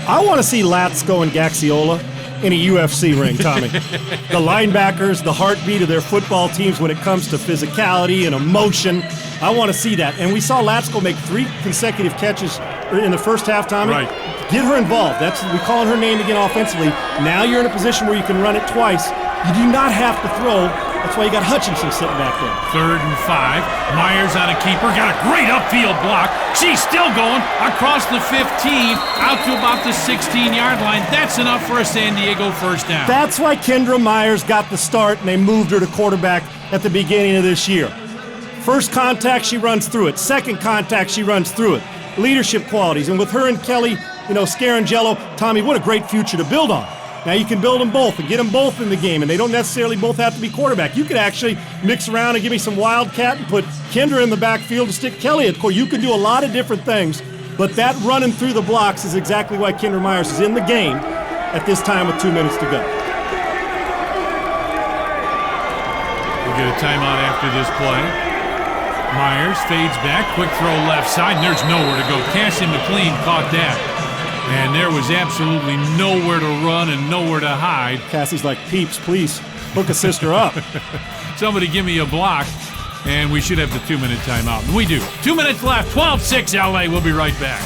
I want to see Latsko and Gaxiola in a UFC ring, Tommy. The linebackers, the heartbeat of their football teams when it comes to physicality and emotion. I want to see that. And we saw Latsko make 3 consecutive catches in the first half, Tommy. Right. Get her involved. We're calling her name again offensively. Now you're in a position where you can run it twice. You do not have to throw. That's why you got Hutchinson sitting back there. 3rd and 5. Myers on a keeper. Got a great upfield block. She's still going across the 15 out to about the 16-yard line. That's enough for a San Diego first down. That's why Kendra Myers got the start, and they moved her to quarterback at the beginning of this year. First contact, she runs through it. Second contact, she runs through it. Leadership qualities. And with her and Kelly, Scarangelo, Tommy, what a great future to build on. Now you can build them both and get them both in the game, and they don't necessarily both have to be quarterback. You could actually mix around and give me some wildcat and put Kendra in the backfield and stick Kelly at core. You can do a lot of different things, but that running through the blocks is exactly why Kendra Myers is in the game at this time with 2 minutes to go. We'll get a timeout after this play. Myers fades back, quick throw left side, and there's nowhere to go. Cassie McLean caught that. And there was absolutely nowhere to run and nowhere to hide. Cassie's like, Peeps, please hook a sister up. Somebody give me a block, and we should have the 2-minute timeout. And we do. 2 minutes left, 12-6 LA. We'll be right back.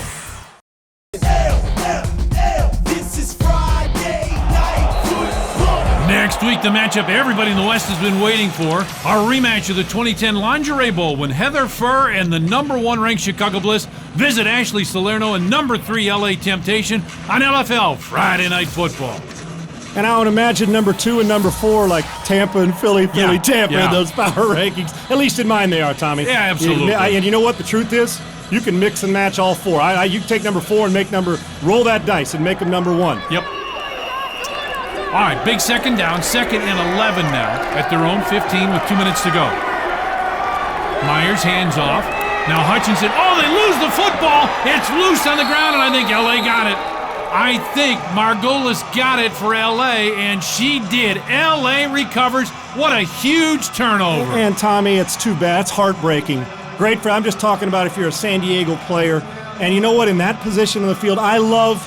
This is Friday Night Football. Next week, the matchup everybody in the West has been waiting for. Our rematch of the 2010 Lingerie Bowl when Heather Furr and the #1 ranked Chicago Bliss visit Ashley Salerno and #3 LA Temptation on LFL Friday Night Football. And I would imagine #2 and #4 like Tampa and Philly, Tampa in those power rankings. At least in mine they are, Tommy. Yeah, absolutely. And you know what the truth is? You can mix and match all 4. You can take #4 and roll that dice and make them #1. Yep. All right, big second down, 2nd and 11 now at their own 15 with 2 minutes to go. Myers hands off. Now Hutchinson, they lose the football. It's loose on the ground, and I think LA got it. I think Margolis got it for LA, and she did. LA recovers. What a huge turnover. And Tommy, it's too bad. It's heartbreaking. Great I'm just talking about if you're a San Diego player. And you know what? In that position on the field, I love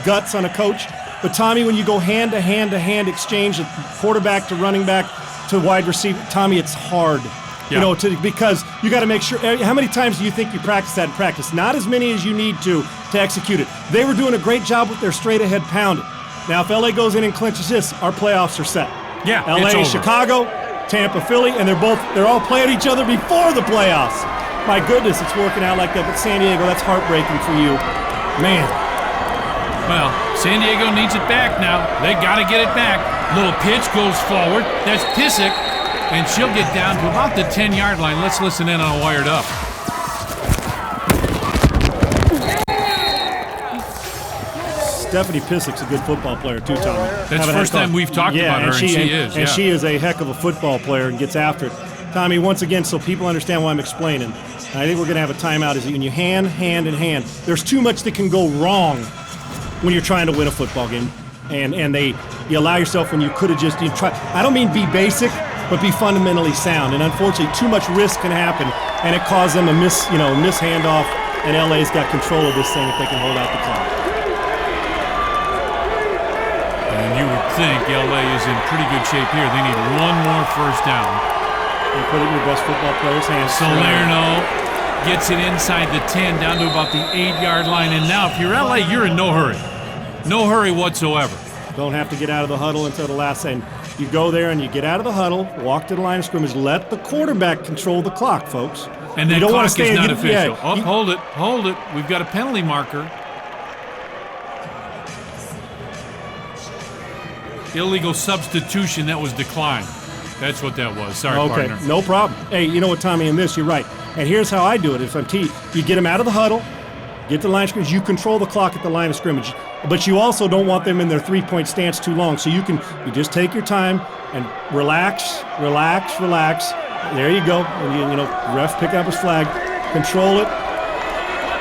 guts on a coach. But Tommy, when you go hand-to-hand exchange, quarterback to running back to wide receiver, Tommy, it's hard. Yeah. Because you got to make sure. How many times do you think you practice that in practice? Not as many as you need to execute it. They were doing a great job with their straight-ahead pounding. Now, if LA goes in and clinches this, our playoffs are set. Yeah, LA, it's over. Chicago, Tampa, Philly, and they're all playing each other before the playoffs. My goodness, it's working out like that. But San Diego, that's heartbreaking for you, man. Well, San Diego needs it back now. They got to get it back. Little pitch goes forward. That's Pissick. And she'll get down to about the 10-yard line. Let's listen in on Wired Up. Stephanie Pissick's a good football player too, Tommy. That's the first time we've talked about her, and she is. And she is a heck of a football player and gets after it. Tommy, once again, so people understand why I'm explaining, I think we're going to have a timeout, is when you hand in hand, there's too much that can go wrong when you're trying to win a football game. And you allow yourself when you could have just, I don't mean be basic, but be fundamentally sound. And unfortunately, too much risk can happen, and it caused them a miss handoff, and LA's got control of this thing if they can hold out the clock. And you would think LA is in pretty good shape here. They need one more first down. And put it in your best football player's hands. Salerno gets it inside the 10, down to about the 8-yard line. And now, if you're LA, you're in no hurry. No hurry whatsoever. Don't have to get out of the huddle until the last second. You go there and you get out of the huddle, walk to the line of scrimmage, let the quarterback control the clock, folks. And that you don't clock want to stay is not and official. Hold it. We've got a penalty marker. Illegal substitution, that was declined. That's what that was. Sorry, okay, partner. No problem. Hey, you know what, Tommy, in this, you're right. And here's how I do it. If I'm you get them out of the huddle, get to the line of scrimmage, you control the clock at the line of scrimmage. But you also don't want them in their three-point stance too long. So you just take your time and relax. There you go. And ref pick up his flag, control it.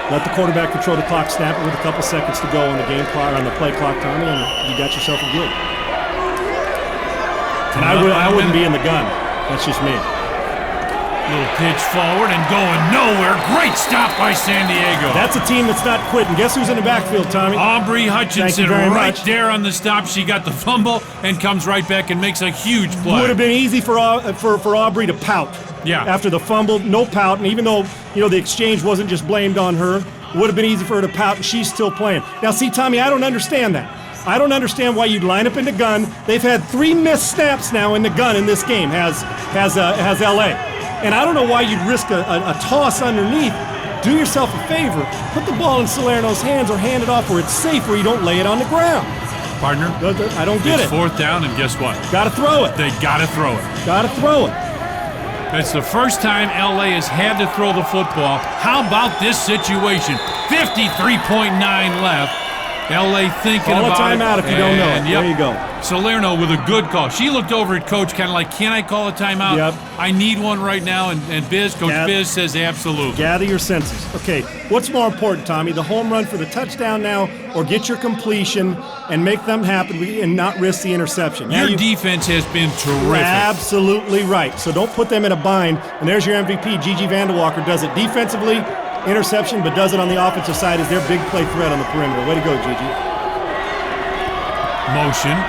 Let the quarterback control the clock, snap it with a couple seconds to go on the game clock, on the play clock, Tommy, and you got yourself a good. And I wouldn't be in the gun. That's just me. Little pitch forward and going nowhere. Great stop by San Diego. That's a team that's not quitting. Guess who's in the backfield, Tommy? Aubrey Hutchinson right much. there on the stop. She got the fumble and comes right back and makes a huge play. Would have been easy for Aubrey to pout. Yeah. After the fumble, no pout, and even though the exchange wasn't just blamed on her, it would have been easy for her to pout, and she's still playing. Now, see, Tommy, I don't understand that. I don't understand why you'd line up in the gun. They've had 3 missed snaps now in the gun in this game. Has LA, and I don't know why you'd risk a toss underneath. Do yourself a favor, put the ball in Salerno's hands or hand it off where it's safe, where you don't lay it on the ground. Partner, I don't get it's it. 4th down, and guess what? Got to throw it. They got to throw it. Got to throw it. That's the first time LA has had to throw the football. How about this situation? 53.9 left. LA thinking about it. Call a timeout if you don't know it. Yep, there you go. Salerno with a good call. She looked over at Coach kind of like, can I call a timeout? Yep. I need one right now. And Coach Biz says absolutely. Gather your senses. Okay, what's more important, Tommy? The home run for the touchdown now, or get your completion and make them happen and not risk the interception? Your defense has been terrific. Absolutely right. So don't put them in a bind. And there's your MVP, Gigi Vanderwalker, does it defensively, interception, but does it on the offensive side as their big play threat on the perimeter. Way to go, Gigi. Motion.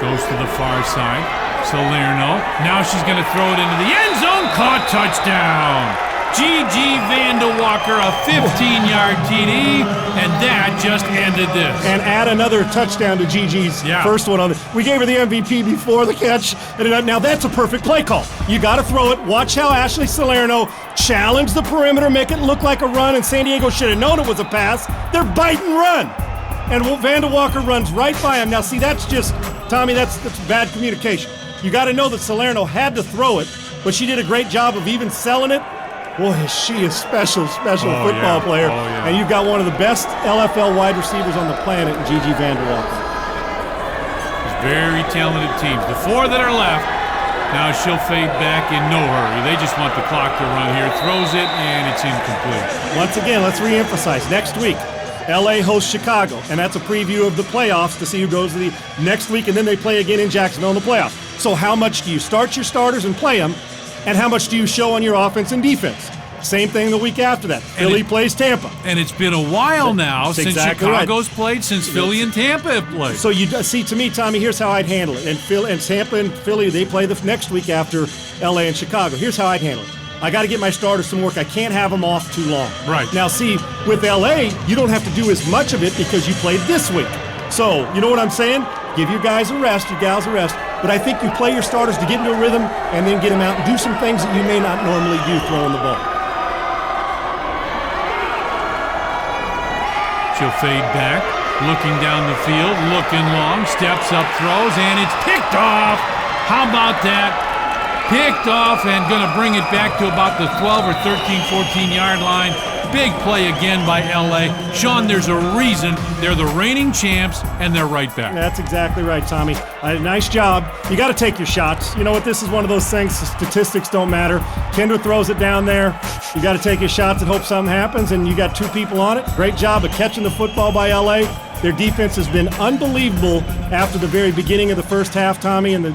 Goes to the far side. Salerno. Now she's going to throw it into the end zone. Caught, touchdown. Gigi Vanderwalker, a 15-yard TD, and that just ended this. And add another touchdown to Gigi's first one on it. We gave her the MVP before the catch, and now that's a perfect play call. You got to throw it. Watch how Ashley Salerno challenged the perimeter, make it look like a run, and San Diego should have known it was a pass. They're bite and run. And Vanderwalker runs right by him. Now, see, that's just, Tommy, that's bad communication. You got to know that Salerno had to throw it, but she did a great job of even selling it. Boy, is she a special football player. And you've got one of the best LFL wide receivers on the planet in Gigi Vanderwalker. Very talented teams. The 4 that are left, now she'll fade back in no hurry. They just want the clock to run here. Throws it, and it's incomplete. Once again, let's reemphasize. Next week, LA hosts Chicago, and that's a preview of the playoffs to see who goes to the next week, and then they play again in Jacksonville in the playoffs. So how much do you start your starters and play them, and how much do you show on your offense and defense? Same thing the week after that. Philly plays Tampa. And it's been a while now since exactly Chicago's played, since Philly and Tampa have played. So you see, to me, Tommy, here's how I'd handle it. And Tampa and Philly, they play the next week after LA and Chicago. Here's how I'd handle it. I got to get my starters some work. I can't have them off too long. Right. Now, see, with LA, you don't have to do as much of it because you played this week. So, you know what I'm saying? Give your guys a rest, your gals a rest. But I think you play your starters to get into a rhythm and then get them out and do some things that you may not normally do throwing the ball. She'll fade back, looking down the field, looking long, steps up, throws, and it's picked off. How about that? Picked off and going to bring it back to about the 12 or 13, 14-yard line. Big play again by L.A. Sean, there's a reason they're the reigning champs, and they're right back. That's exactly right, Tommy. Nice job. You got to take your shots. You know what? This is one of those things. Statistics don't matter. Kendra throws it down there. You got to take your shots and hope something happens, and you got two people on it. Great job of catching the football by L.A. Their defense has been unbelievable after the very beginning of the first half, Tommy, and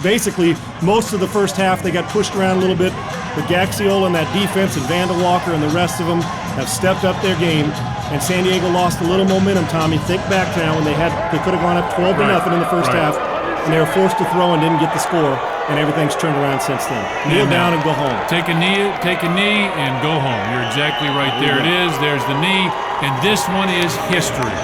basically most of the first half they got pushed around a little bit. But Gaxiola and that defense and Vanderwalker and the rest of them have stepped up their game. And San Diego lost a little momentum, Tommy. Think back now when they could have gone up 12-0 in the first half, and they were forced to throw and didn't get the score. And everything's turned around since then. Kneel down and go home. Take a knee, and go home. You're exactly right. There it is. There's the knee. And this one is history.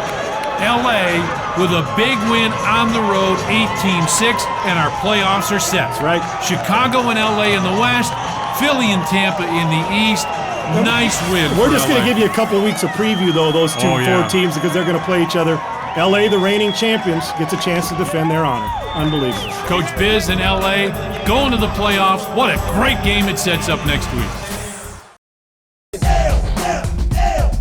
L.A. with a big win on the road, 18-6, and our playoffs are set. That's right. Chicago and L.A. in the West, Philly and Tampa in the East. Nice win. We're just going to give you a couple weeks of preview, though, those four teams, because they're going to play each other. L.A., the reigning champions, gets a chance to defend their honor. Unbelievable. Coach Biz in L.A. going to the playoffs. What a great game it sets up next week.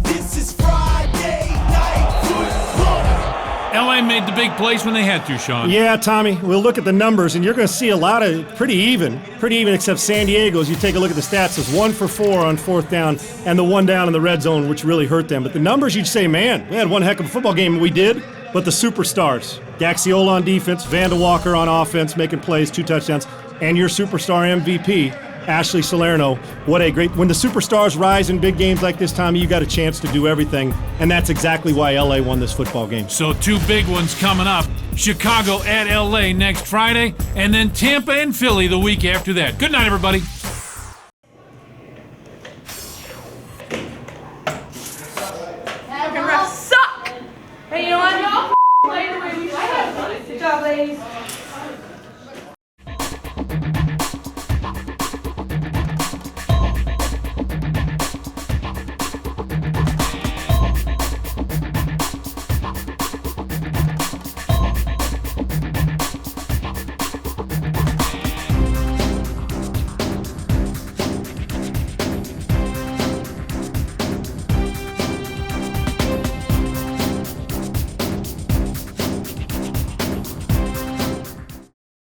This is Friday Night Football. L.A. made the big plays when they had to, Sean. Yeah, Tommy, we'll look at the numbers, and you're going to see a lot of pretty even except San Diego's. You take a look at the stats, it's 1 for 4 on fourth down, and the one down in the red zone, which really hurt them. But the numbers, you'd say, man, we had one heck of a football game, and we did. But the superstars, Gaxiola on defense, Vanderwalker on offense, making plays, 2 touchdowns, and your superstar MVP, Ashley Salerno. What a great, when the superstars rise in big games like this, Tommy, you got a chance to do everything, and that's exactly why LA won this football game. So 2 big ones coming up. Chicago at LA next Friday, and then Tampa and Philly the week after that. Good night, everybody.